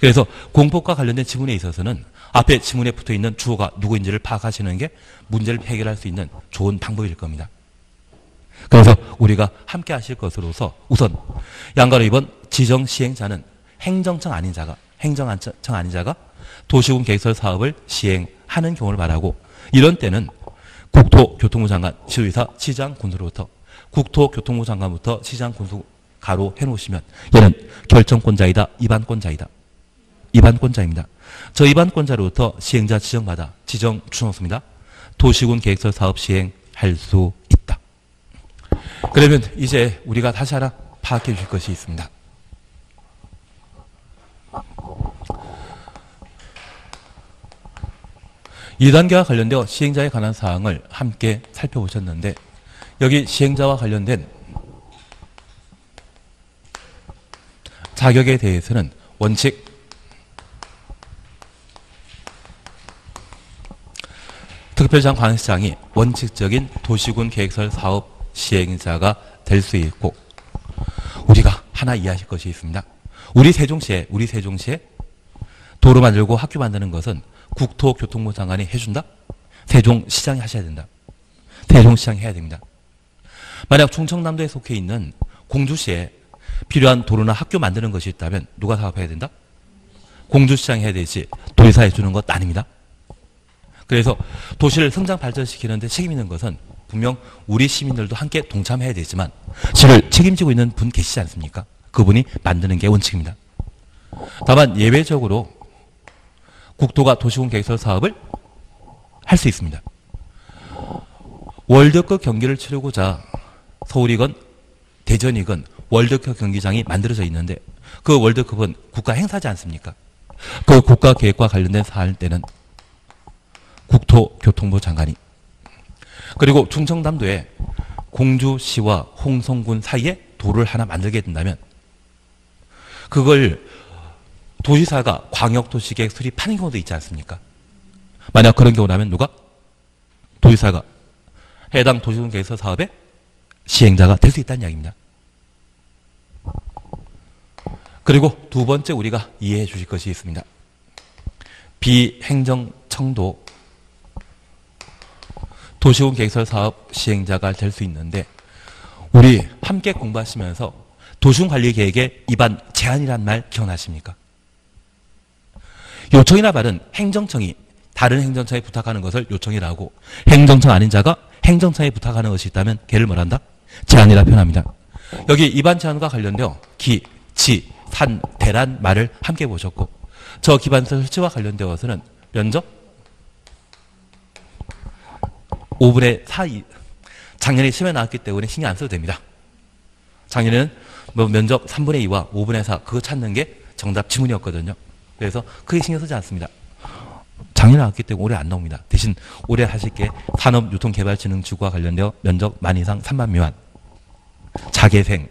그래서 공법과 관련된 지문에 있어서는 앞에 지문에 붙어있는 주어가 누구인지를 파악하시는 게 문제를 해결할 수 있는 좋은 방법일 겁니다. 그래서 우리가 함께 하실 것으로서 우선 양가로 2번 지정 시행자는 행정청 아닌 자가 도시군 계획설 사업을 시행하는 경우를 말하고 이런 때는 국토교통부 장관, 시도지사, 시장, 군수로부터 국토교통부 장관부터 시장, 군수 가로 해놓으시면 얘는 결정권자이다, 입안권자이다. 입안권자입니다. 저 입안권자로부터 시행자 지정받아 지정 주놓습니다. 도시군 계획설 사업 시행할 수 있다. 그러면 이제 우리가 다시 하나 파악해 주실 것이 있습니다. 이 단계와 관련되어 시행자에 관한 사항을 함께 살펴보셨는데 여기 시행자와 관련된 자격에 대해서는 원칙 특별시장 광역시장이 원칙적인 도시군 계획설 사업 시행자가 될 수 있고 우리가 하나 이해하실 것이 있습니다. 우리 세종시에 도로 만들고 학교 만드는 것은 국토교통부 장관이 해준다? 세종시장이 하셔야 된다. 세종시장이 해야 됩니다. 만약 충청남도에 속해 있는 공주시에 필요한 도로나 학교 만드는 것이 있다면 누가 사업해야 된다? 공주시장이 해야 되지 도지사 해주는 것 아닙니다. 그래서 도시를 성장 발전시키는 데 책임 있는 것은 분명 우리 시민들도 함께 동참해야 되지만 시를 책임지고 있는 분 계시지 않습니까? 그분이 만드는 게 원칙입니다. 다만 예외적으로 국토가 도시군 계획설 사업을 할 수 있습니다. 월드컵 경기를 치르고자 서울이건 대전이건 월드컵 경기장이 만들어져 있는데 그 월드컵은 국가 행사지 않습니까? 그 국가 계획과 관련된 사안일 때는 국토교통부 장관이 그리고 충청남도에 공주시와 홍성군 사이에 도로를 하나 만들게 된다면 그걸 도지사가 광역도시계획 수립하는 경우도 있지 않습니까? 만약 그런 경우라면 누가? 도지사가 해당 도시군 계획서 사업의 시행자가 될 수 있다는 이야기입니다. 그리고 두 번째 우리가 이해해 주실 것이 있습니다. 비행정청도 도시군 계획설 사업 시행자가 될 수 있는데 우리 함께 공부하시면서 도시군 관리 계획의 입안 제한이란 말 기억나십니까? 요청이나 말은 행정청이 다른 행정청에 부탁하는 것을 요청이라고 행정청 아닌 자가 행정청에 부탁하는 것이 있다면 걔를 뭐란다? 제한이라 표현합니다. 여기 입안 제한과 관련되어 기, 지, 산, 대란 말을 함께 보셨고 저 기반서 설치와 관련되어서는 면적 5분의 4 작년에 시험에 나왔기 때문에 신경 안 써도 됩니다. 작년에는 뭐 면적 3분의 2와 5분의 4 그거 찾는 게 정답 지문이었거든요. 그래서 크게 신경 쓰지 않습니다. 작년에 나왔기 때문에 올해 안 나옵니다. 대신 올해 하실 게 산업유통개발진흥지구와 관련되어 면적 만 이상 3만 미만 자개생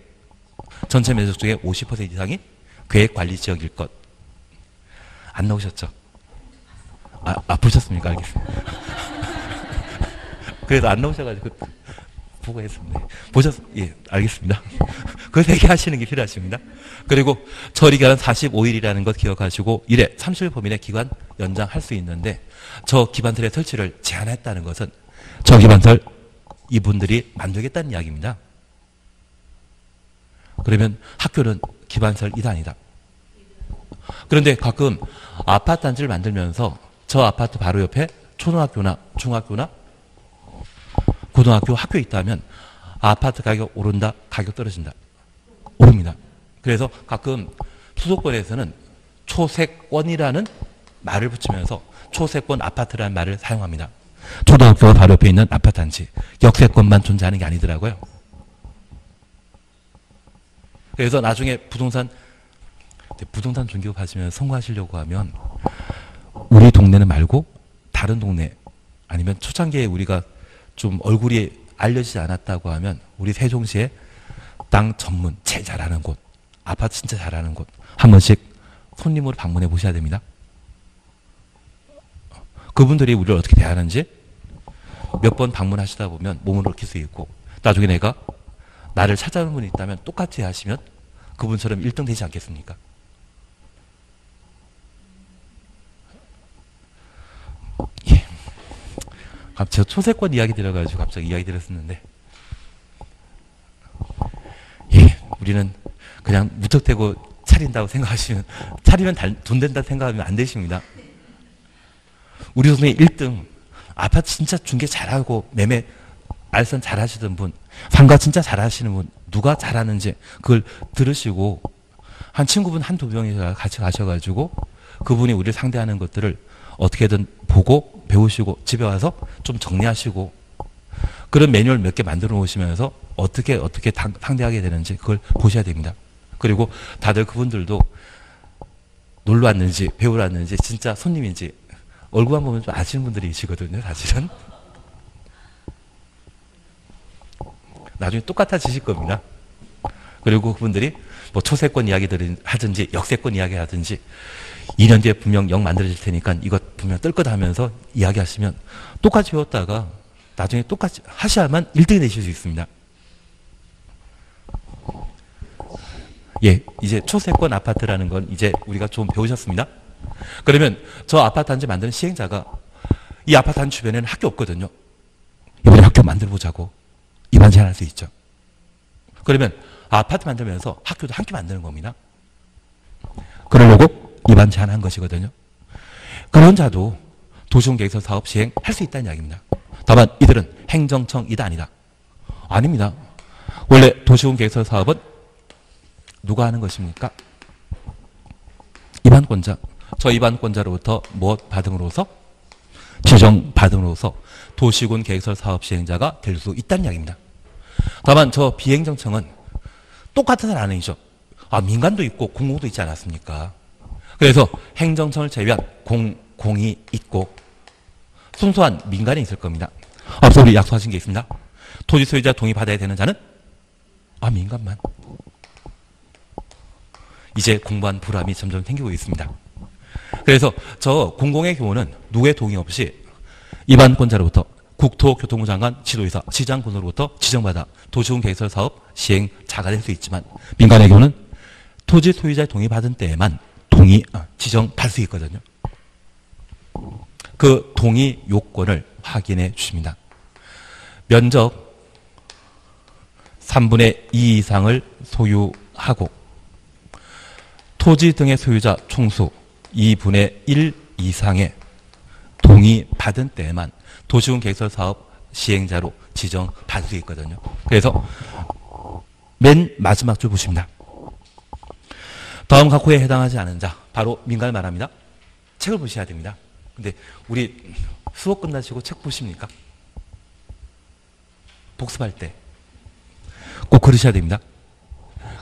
전체 면적 중에 50% 이상이 계획관리지역일 것. 안 나오셨죠? 보셨습니까? 알겠습니다. 그래서 안 나오셔가지고 보고 했습니다. 예, 알겠습니다. 그 세 개 하시는 게 필요하십니다. 그리고 처리기간은 45일이라는 것 기억하시고 1회 30일 범위 내 기간 연장할 수 있는데 저 기반설의 설치를 제한했다는 것은 저 기반설 이분들이 만들겠다는 이야기입니다. 그러면 학교는 기반설 2단이다. 그런데 가끔 아파트 단지를 만들면서 저 아파트 바로 옆에 초등학교나 중학교나 고등학교 학교에 있다면 아파트 가격 오른다, 가격 떨어진다. 오릅니다. 그래서 가끔 수도권에서는 초세권이라는 말을 붙이면서 초세권 아파트라는 말을 사용합니다. 초등학교가 바로 옆에 있는 아파트 단지, 역세권만 존재하는 게 아니더라고요. 그래서 나중에 부동산 중개업 하시면 성공하시려고 하면 우리 동네는 말고 다른 동네, 아니면 초창기에 우리가 좀 얼굴이 알려지지 않았다고 하면 우리 세종시에 땅 전문 제일 잘하는 곳, 아파트 진짜 잘하는 곳 한 번씩 손님으로 방문해 보셔야 됩니다. 그분들이 우리를 어떻게 대하는지 몇 번 방문하시다 보면 몸으로 느낄 수 있고, 나중에 내가 나를 찾아오는 분이 있다면 똑같이 하시면 그분처럼 1등 되지 않겠습니까? 예. 저 초세권 이야기 들어가지고 갑자기 이야기 들었었는데, 예, 우리는 그냥 무턱대고 차린다고 생각하시면, 차리면 돈 된다 생각하면 안 되십니다. 우리 동네 1등, 아파트 진짜 중개 잘하고 매매 알선 잘하시던 분, 상가 진짜 잘하시는 분, 누가 잘하는지 그걸 들으시고 한 친구분 한두 명이 같이 가셔가지고 그분이 우리를 상대하는 것들을 어떻게든 보고 배우시고 집에 와서 좀 정리하시고 그런 매뉴얼 몇 개 만들어 놓으시면서 어떻게 상대하게 되는지 그걸 보셔야 됩니다. 그리고 다들 그분들도 놀러 왔는지 배우러 왔는지 진짜 손님인지 얼굴만 보면 좀 아시는 분들이 계시거든요, 사실은. 나중에 똑같아지실 겁니다. 그리고 그분들이 뭐 초세권 이야기들을 하든지 역세권 이야기 하든지 2년 뒤에 분명 영 만들어질 테니까 이것 분명 뜰 거다 하면서 이야기하시면 똑같이 배웠다가 나중에 똑같이 하셔야만 1등이 되실 수 있습니다. 예, 이제 초세권 아파트라는 건 이제 우리가 좀 배우셨습니다. 그러면 저 아파트 단지 만드는 시행자가 이 아파트 단지 주변에는 학교 없거든요. 이번에 학교 만들어 보자고 입안 제안할 수 있죠. 그러면 아파트 만들면서 학교도 함께 만드는 겁니다. 그러려고 입안 제안한 것이거든요. 그런 자도 도시공개개설 사업 시행할 수 있다는 이야기입니다. 다만 이들은 행정청이다 아니다. 아닙니다. 원래 도시공개개설 사업은 누가 하는 것입니까? 입안권자. 저 입안권자로부터 무엇 받음으로써? 지정 받음으로써 도시군 계획설 사업 시행자가 될 수 있다는 이야기입니다. 다만 저 비행정청은 똑같은 사람 아니죠. 민간도 있고 공공도 있지 않았습니까? 그래서 행정청을 제외한 공이 있고 순수한 민간이 있을 겁니다. 앞서 우리 약속하신 게 있습니다. 토지 소유자 동의 받아야 되는 자는 민간만. 이제 공부한 보람이 점점 생기고 있습니다. 그래서 저 공공의 경우는 누구의 동의 없이 입안권자로부터 국토교통부 장관, 지도의사, 지장군으로부터 지정받아 도시군계획설 사업 시행자가 될 수 있지만 민간의 경우는 토지 소유자의 동의 받은 때에만 지정받을 수 있거든요. 그 동의 요건을 확인해 주십니다. 면적 3분의 2 이상을 소유하고 토지 등의 소유자 총수 2분의 1 이상의 동의받은 때에만 도시군 계획설 사업 시행자로 지정받을 수 있거든요. 그래서 맨 마지막 줄 보십니다. 다음 각호에 해당하지 않은 자, 바로 민간을 말합니다. 책을 보셔야 됩니다. 근데 우리 수업 끝나시고 책 보십니까? 복습할 때 꼭 그러셔야 됩니다.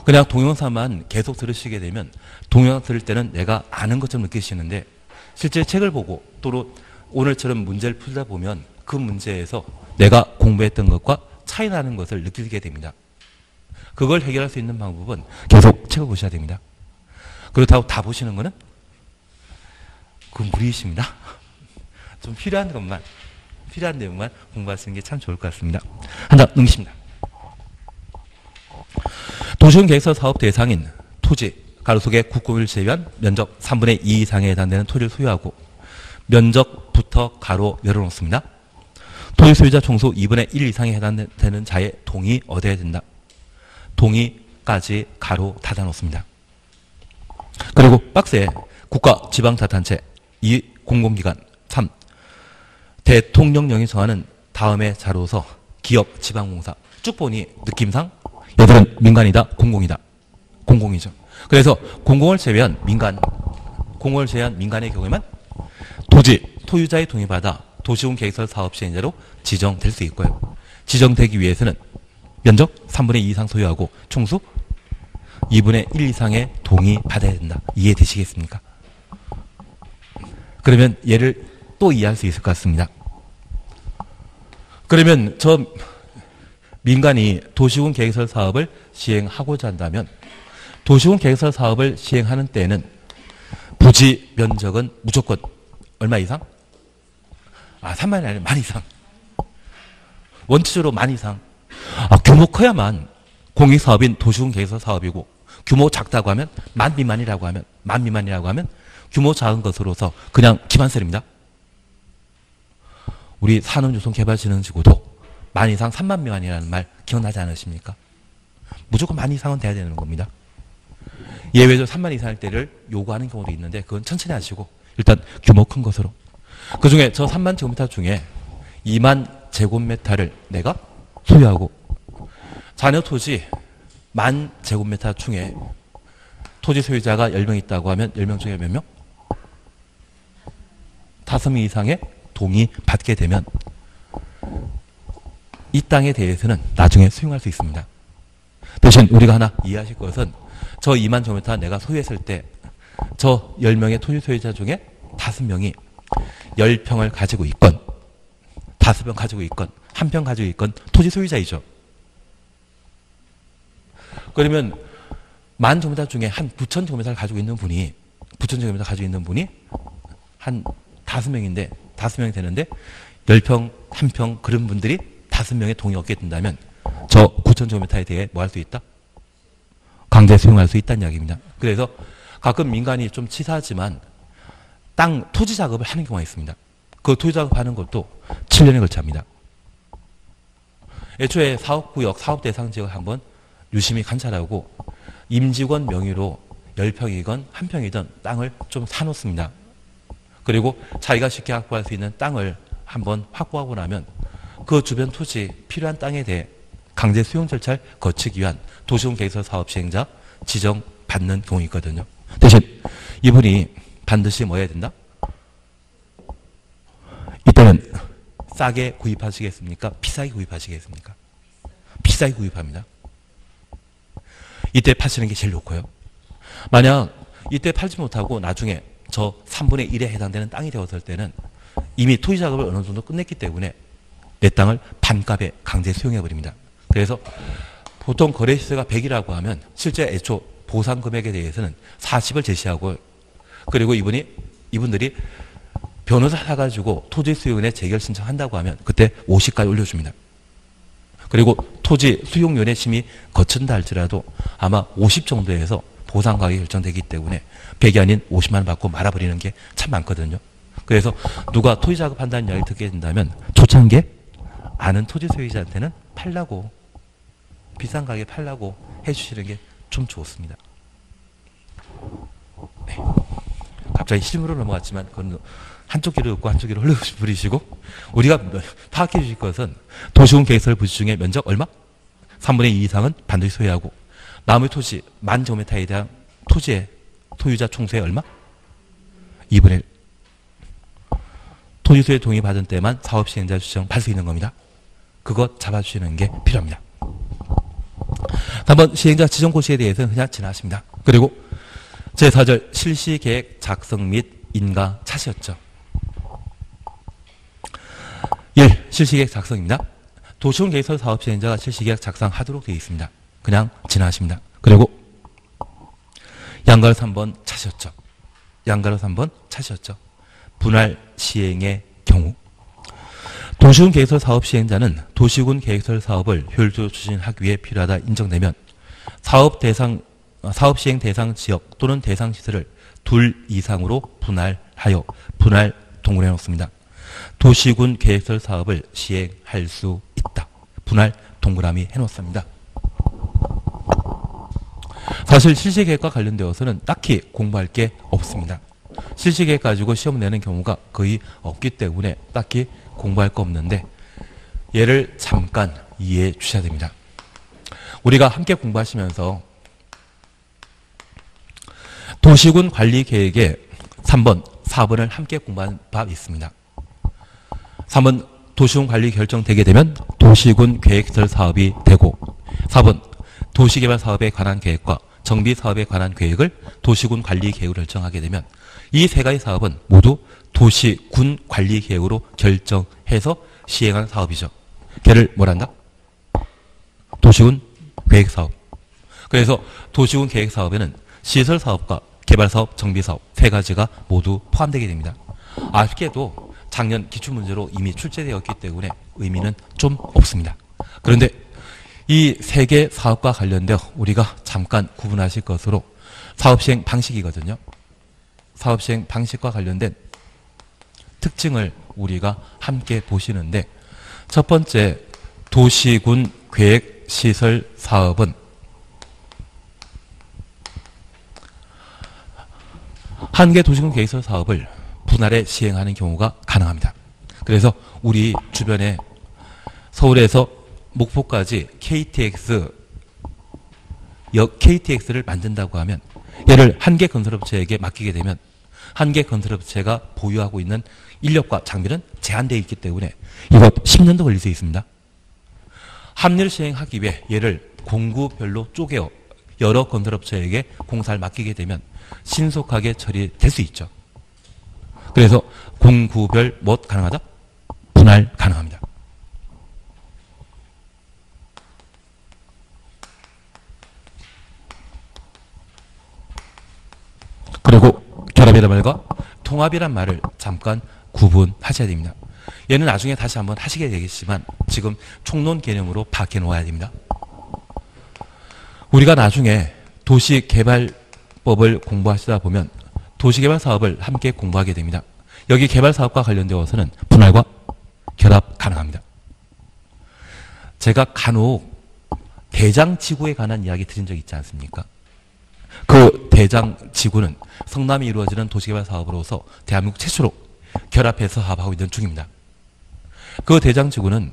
그냥 동영상만 계속 들으시게 되면 동영상 들을 때는 내가 아는 것처럼 느끼시는데 실제 책을 보고 또 오늘처럼 문제를 풀다 보면 그 문제에서 내가 공부했던 것과 차이 나는 것을 느끼게 됩니다. 그걸 해결할 수 있는 방법은 계속 책을 보셔야 됩니다. 그렇다고 다 보시는 거는 그건 무리이십니다. 좀 필요한 내용만 공부하시는 게 참 좋을 것 같습니다. 한 장 넘기십니다. 도시군계획설 사업 대상인 토지, 가로속에 국공유를 제외한 면적 3분의 2 이상에 해당되는 토지를 소유하고 면적부터 가로 열어놓습니다. 토지 소유자 총수 2분의 1 이상에 해당되는 자의 동의 얻어야 된다. 동의까지 가로 닫아놓습니다. 그리고 박스에 국가 지방자치단체 2. 공공기관 3. 대통령령이 정하는 다음의 자로서 기업, 지방공사. 쭉 보니 느낌상 얘들은 민간이다, 공공이다. 공공이죠. 그래서 공공을 제외한 민간의 경우에만 토지, 토유자의 동의받아 도시군 계획설 사업 시행자로 지정될 수 있고요. 지정되기 위해서는 면적 3분의 2 이상 소유하고 총수 2분의 1 이상의 동의 받아야 된다. 이해되시겠습니까? 그러면 얘를 또 이해할 수 있을 것 같습니다. 그러면 저 민간이 도시군 계획설 사업을 시행하고자 한다면 도시군 계획설 사업을 시행하는 때에는 부지 면적은 무조건 얼마 이상? 3만이 아니라 만 이상. 원칙적으로 만 이상. 규모 커야만 공익사업인 도시군 계획설 사업이고 규모 작다고 하면 만 미만이라고 하면 규모 작은 것으로서 그냥 기만설입니다. 우리 산업유통개발진흥지구도 만 이상 3만 미만이라는 말 기억나지 않으십니까? 무조건 만 이상은 돼야 되는 겁니다. 예외적으로 3만 이상일 때를 요구하는 경우도 있는데 그건 천천히 하시고 일단 규모 큰 것으로. 그중에 저 3만 제곱미터 중에 2만 제곱미터를 내가 소유하고 잔여 토지 1만 제곱미터 중에 토지 소유자가 10명 있다고 하면 10명 중에 몇 명? 5명 이상의 동의 받게 되면 이 땅에 대해서는 나중에 수용할 수 있습니다. 대신 우리가 하나 이해하실 것은 저 2만 제곱미터 내가 소유했을 때 저 10명의 토지 소유자 중에 5명이 10평을 가지고 있건 5평 가지고 있건 1평 가지고 있건 토지 소유자이죠. 그러면 1만 제곱미터 중에 한 9천 제곱미터를 가지고 있는 분이 한 5명인데 5명이 되는데 10평, 1평 그런 분들이 5명의 동의 얻게 된다면 저 9천 제곱미터에 대해 뭐 할 수 있다? 강제 수용할 수 있다는 이야기입니다. 그래서 가끔 민간이 좀 치사하지만 토지 작업을 하는 경우가 있습니다. 그 토지 작업하는 것도 7년에 걸쳐 합니다. 애초에 사업구역, 사업대상 지역을 한번 유심히 관찰하고 임직원 명의로 10평이건 1평이든 땅을 좀 사놓습니다. 그리고 자기가 쉽게 확보할 수 있는 땅을 한번 확보하고 나면 그 주변 토지 필요한 땅에 대해 강제 수용 절차를 거치기 위한 도시군 계획설 사업 시행자 지정받는 경우 있거든요. 대신 이분이 반드시 뭐 해야 된다? 이때는 싸게 구입하시겠습니까? 비싸게 구입하시겠습니까? 비싸게 구입합니다. 이때 파시는 게 제일 좋고요. 만약 이때 팔지 못하고 나중에 저 3분의 1에 해당되는 땅이 되었을 때는 이미 토지 작업을 어느 정도 끝냈기 때문에 내 땅을 반값에 강제 수용해버립니다. 그래서 보통 거래시세가 100이라고 하면 실제 애초 보상 금액에 대해서는 40을 제시하고 그리고 이분들이 변호사 사가지고 토지 수용에 재결 신청한다고 하면 그때 50까지 올려줍니다. 그리고 토지 수용위원회 심의 거친다 할지라도 아마 50 정도에서 보상 가격이 결정되기 때문에 100이 아닌 50만 원 받고 말아버리는 게 참 많거든요. 그래서 누가 토지 작업한다는 이야기 듣게 된다면 초창기에 아는 토지 소유자한테는 팔라고 비싼 가격에 팔라고 해주시는 게 좀 좋습니다. 네. 갑자기 실무로 넘어갔지만 그건 한쪽 귀로 듣고 한쪽 귀로 흘려버리시고 우리가 파악해 주실 것은 도시군 계획설 부지 중에 면적 얼마? 3분의 2 이상은 반드시 소유하고 나머지 토지 1만 제곱미터에 대한 토지의 소유자 총수의 얼마? 2분의 1. 토지 소유에 동의받은 때만 사업 시행자 지정 받을 수 있는 겁니다. 그것 잡아주시는 게 필요합니다. 3번 시행자 지정 고시에 대해서는 그냥 지나십니다. 그리고 제4절 실시계획 작성 및 인가 차시였죠. 1. 실시계획 작성입니다. 도시군 계획설 사업 시행자가 실시계획 작성하도록 되어 있습니다. 그냥 지나십니다. 그리고 양가로 3번 차시였죠. 분할 시행의 경우 도시군 계획설 사업 시행자는 도시군 계획설 사업을 효율적으로 추진하기 위해 필요하다 인정되면 사업 시행 대상 지역 또는 대상 시설을 둘 이상으로 분할하여 분할 동굴해 놓습니다. 도시군 계획설 사업을 시행할 수 있다. 분할 동그라미 해놓습니다. 사실 실시계획과 관련되어서는 딱히 공부할 게 없습니다. 실시계획 가지고 시험 내는 경우가 거의 없기 때문에 딱히 공부할 거 없는데 얘를 잠깐 이해해 주셔야 됩니다. 우리가 함께 공부하시면서 도시군 관리 계획의 3번, 4번을 함께 공부한 바 있습니다. 3번 도시군 관리 결정되게 되면 도시군 계획설 사업이 되고, 4번 도시개발 사업에 관한 계획과 정비 사업에 관한 계획을 도시군 관리 계획으로 결정하게 되면 이 세 가지 사업은 모두 도시군 관리 계획으로 결정해서 시행하는 사업이죠. 걔를 뭐란다? 도시군 계획 사업. 그래서 도시군 계획 사업에는 시설 사업과 개발 사업, 정비 사업 세 가지가 모두 포함되게 됩니다. 아쉽게도 작년 기출문제로 이미 출제되었기 때문에 의미는 좀 없습니다. 그런데 이 세 개 사업과 관련되어 우리가 잠깐 구분하실 것으로 사업 시행 방식이거든요. 사업 시행 방식과 관련된 특징을 우리가 함께 보시는데, 첫 번째 도시군 계획 시설 사업은 한 개 도시군 계획시설 사업을 분할해 시행하는 경우가 가능합니다. 그래서 우리 주변에 서울에서 목포까지 KTX를 만든다고 하면 얘를 한 개 건설업체에게 맡기게 되면 한 개 건설업체가 보유하고 있는 인력과 장비는 제한되어 있기 때문에 이거 10년도 걸릴 수 있습니다. 합리를 시행하기 위해 얘를 공구별로 쪼개어 여러 건설업체에게 공사를 맡기게 되면 신속하게 처리될 수 있죠. 그래서 공구별 뭐 가능하다? 분할 가능합니다. 그리고 결합이란 말과 통합이란 말을 잠깐 구분하셔야 됩니다. 얘는 나중에 다시 한번 하시게 되겠지만 지금 총론 개념으로 파악해 놓아야 됩니다. 우리가 나중에 도시개발법을 공부하시다 보면 도시개발 사업을 함께 공부하게 됩니다. 여기 개발 사업과 관련되어서는 분할과 결합 가능합니다. 제가 간혹 대장지구에 관한 이야기 드린 적 있지 않습니까? 그 대장지구는 성남이 이루어지는 도시개발 사업으로서 대한민국 최초로 결합해서 사업하고 있는 중입니다. 그 대장지구는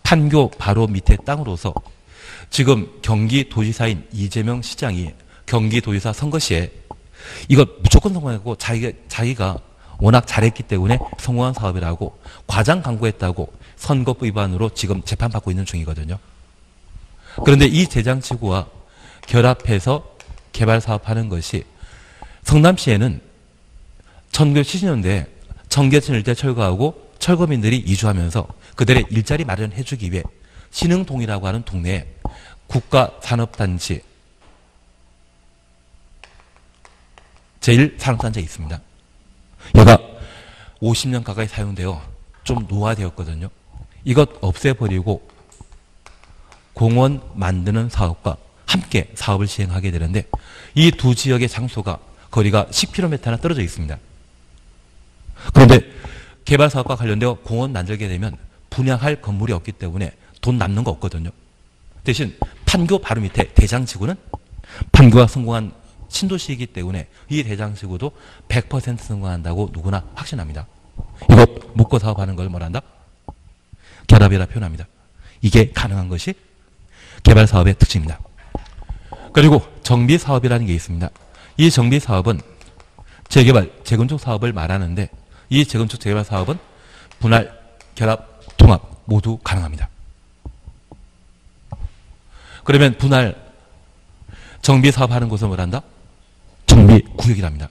판교 바로 밑에 땅으로서 지금 경기도지사인 이재명 시장이 경기도지사 선거 시에 이거 무조건 성공하고 자기가 워낙 잘했기 때문에 성공한 사업이라고 과장 광고했다고 선거법 위반으로 지금 재판받고 있는 중이거든요. 그런데 이 대장지구와 결합해서 개발 사업하는 것이 성남시에는 1970년대에 청계천 일대 철거하고 철거민들이 이주하면서 그들의 일자리 마련해주기 위해 신흥동이라고 하는 동네에 국가산업단지 제1산업단지가 있습니다. 얘가 50년 가까이 사용되어 좀 노화되었거든요. 이것 없애버리고 공원 만드는 사업과 함께 사업을 시행하게 되는데 이 두 지역의 장소가 거리가 10km나 떨어져 있습니다. 그런데 개발 사업과 관련되어 공원 만들게 되면 분양할 건물이 없기 때문에 돈 남는 거 없거든요. 대신 판교 바로 밑에 대장지구는 판교가 성공한 신도시이기 때문에 이 대장지구도 100% 성공한다고 누구나 확신합니다. 이거 묶어 사업하는 걸 뭐란다? 결합이라 표현합니다. 이게 가능한 것이 개발 사업의 특징입니다. 그리고 정비 사업이라는 게 있습니다. 이 정비 사업은 재개발, 재건축 사업을 말하는데 이 재건축 재개발 사업은 분할, 결합, 통합 모두 가능합니다. 그러면 분할 정비 사업하는 곳은 뭐란다? 정비구역이랍니다.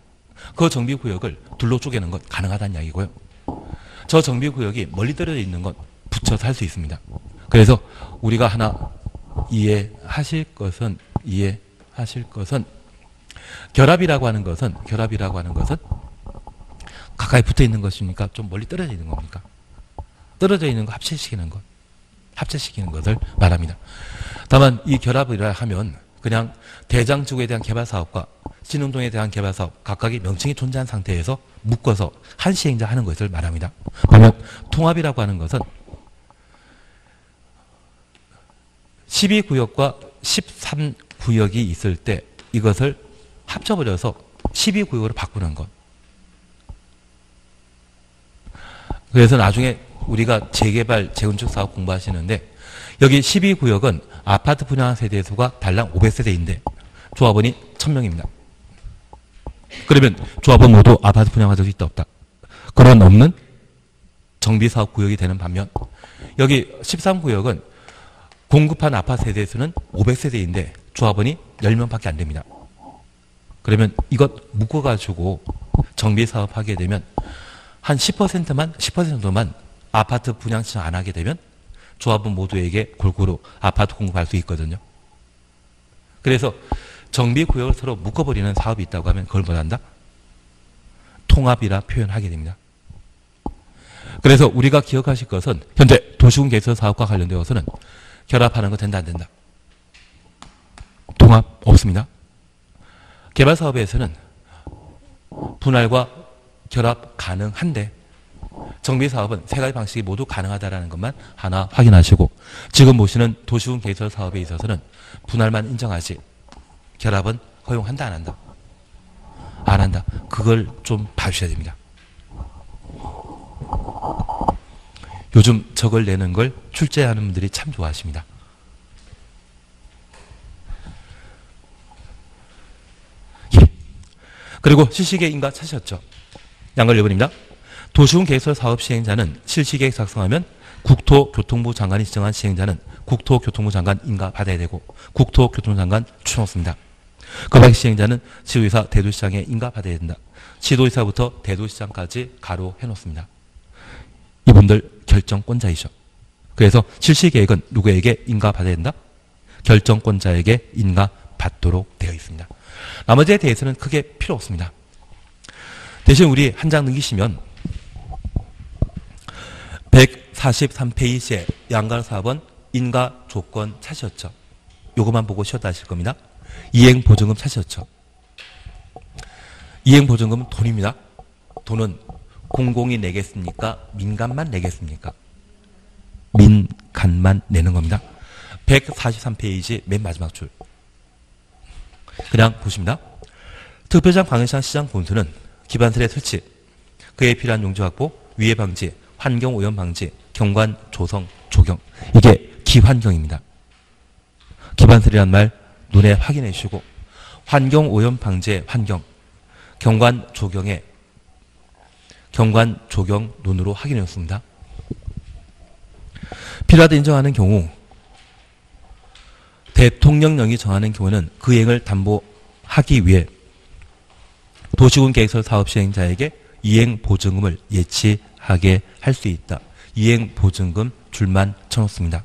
그 정비구역을 둘로 쪼개는 건 가능하다는 이야기고요. 저 정비구역이 멀리 떨어져 있는 건 붙여서 할 수 있습니다. 그래서 우리가 하나 이해하실 것은 결합이라고 하는 것은 가까이 붙어 있는 것입니까? 좀 멀리 떨어져 있는 겁니까? 떨어져 있는 거 합체시키는 것을 말합니다. 다만 이 결합이라 하면 그냥 대장지구에 대한 개발 사업과 신흥동에 대한 개발 사업 각각의 명칭이 존재한 상태에서 묶어서 한 시행자 하는 것을 말합니다. 그러면 통합이라고 하는 것은 12구역과 13구역이 있을 때 이것을 합쳐버려서 12구역으로 바꾸는 것. 그래서 나중에 우리가 재개발, 재건축 사업 공부하시는데 여기 12구역은 아파트 분양 세대 수가 달랑 500세대인데 조합원이 1000명입니다. 그러면 조합원 모두 아파트 분양받을 수 있다 없다? 그런 없는 정비사업 구역이 되는 반면 여기 13구역은 공급한 아파트 세대 수는 500세대인데 조합원이 10명밖에 안 됩니다. 그러면 이것 묶어가지고 정비사업 하게 되면 한 10% 정도만 아파트 분양 신청 안 하게 되면 조합원 모두에게 골고루 아파트 공급할 수 있거든요. 그래서 정비구역을 서로 묶어버리는 사업이 있다고 하면 그걸 뭐한다? 통합이라 표현하게 됩니다. 그래서 우리가 기억하실 것은 현재 도시군 개설 사업과 관련되어서는 결합하는 거 된다 안 된다? 통합 없습니다. 개발 사업에서는 분할과 결합 가능한데 정비 사업은 세 가지 방식이 모두 가능하다는 것만 하나 확인하시고 지금 보시는 도시군 개설 사업에 있어서는 분할만 인정하지 결합은 허용한다 안 한다? 안 한다. 그걸 좀 봐주셔야 됩니다. 요즘 저걸 내는 걸 출제하는 분들이 참 좋아하십니다. 예. 그리고 실시계획 인가 찾으셨죠? 양걸 1번입니다. 도시군 개설 사업 시행자는 실시계획 작성하면 국토교통부 장관이 지정한 시행자는 국토교통부 장관 인가 받아야 되고 국토교통부 장관 추천없습니다. 그 밖 시행자는 시도의사, 대도시장에 인가 받아야 된다. 시도의사부터 대도시장까지 가로 해놓습니다. 이분들 결정권자이죠. 그래서 실시계획은 누구에게 인가 받아야 된다? 결정권자에게 인가 받도록 되어 있습니다. 나머지에 대해서는 크게 필요 없습니다. 대신 우리 한 장 넘기시면 143페이지에 양가 4번 인가 조건 찾으셨죠. 요것만 보고 쉬었다 하실 겁니다. 이행보증금 찾으셨죠. 이행보증금은 돈입니다. 돈은 공공이 내겠습니까? 민간만 내겠습니까? 민간만 내는 겁니다. 143페이지 맨 마지막 줄. 그냥 보십니다. 특별시장, 광역시장, 시장 본수는 기반설의 설치, 그에 필요한 용지 확보, 위해 방지, 환경 오염 방지, 경관 조성 조경. 이게 기환경입니다. 기반설이란 말 눈에 확인해 주시고 환경 오염 방지의 환경, 경관 조경의 경관 조경 눈으로 확인해 줬습니다. 필요하다 인정하는 경우 대통령령이 정하는 경우는 그 이행을 담보하기 위해 도시군 계획설 사업 시행자에게 이행 보증금을 예치하게 할 수 있다. 이행 보증금 줄만 쳐놓습니다.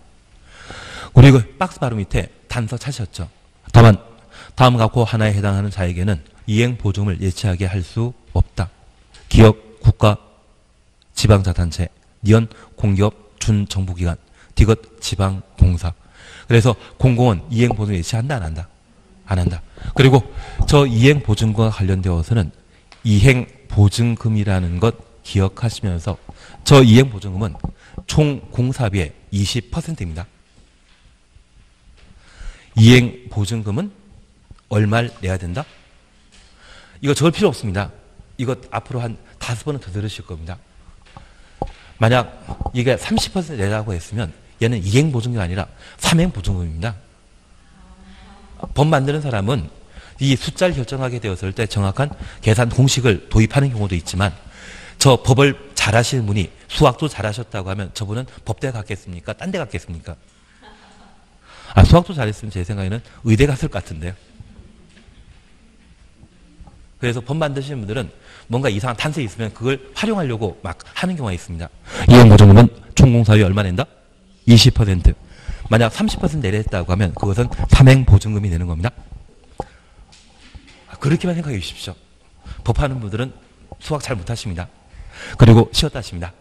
우리 그 박스 바로 밑에 단서 찾으셨죠? 다만 다음 각호 하나에 해당하는 자에게는 이행 보증금을 예치하게 할 수 없다. 기업, 국가, 지방자단체, 니언, 공기업, 준정부기관, 디귿, 지방공사. 그래서 공공은 이행 보증 예치한다 안 한다? 안 한다. 그리고 저 이행 보증금과 관련되어서는 이행 보증금이라는 것 기억하시면서 저 이행 보증금은 총 공사비의 20%입니다. 이행 보증금은 얼마를 내야 된다? 이거 적을 필요 없습니다. 이거 앞으로 한 5번은 더 들으실 겁니다. 만약 이게 30% 내라고 했으면 얘는 이행 보증금이 아니라 삼행 보증금입니다. 법 만드는 사람은 이 숫자를 결정하게 되었을 때 정확한 계산 공식을 도입하는 경우도 있지만 저 법을 잘하시는 분이 수학도 잘하셨다고 하면 저분은 법대 갔겠습니까? 딴 데 갔겠습니까? 수학도 잘했으면 제 생각에는 의대 갔을 것 같은데요. 그래서 법 만드시는 분들은 뭔가 이상한 탄생이 있으면 그걸 활용하려고 막 하는 경우가 있습니다. 이행보증금은 총공사비 얼마 낸다? 20%. 만약 30% 내렸다고 하면 그것은 삼행보증금이 되는 겁니다. 그렇게만 생각해 주십시오. 법하는 분들은 수학 잘 못하십니다. 그리고 쉬었다 하십니다.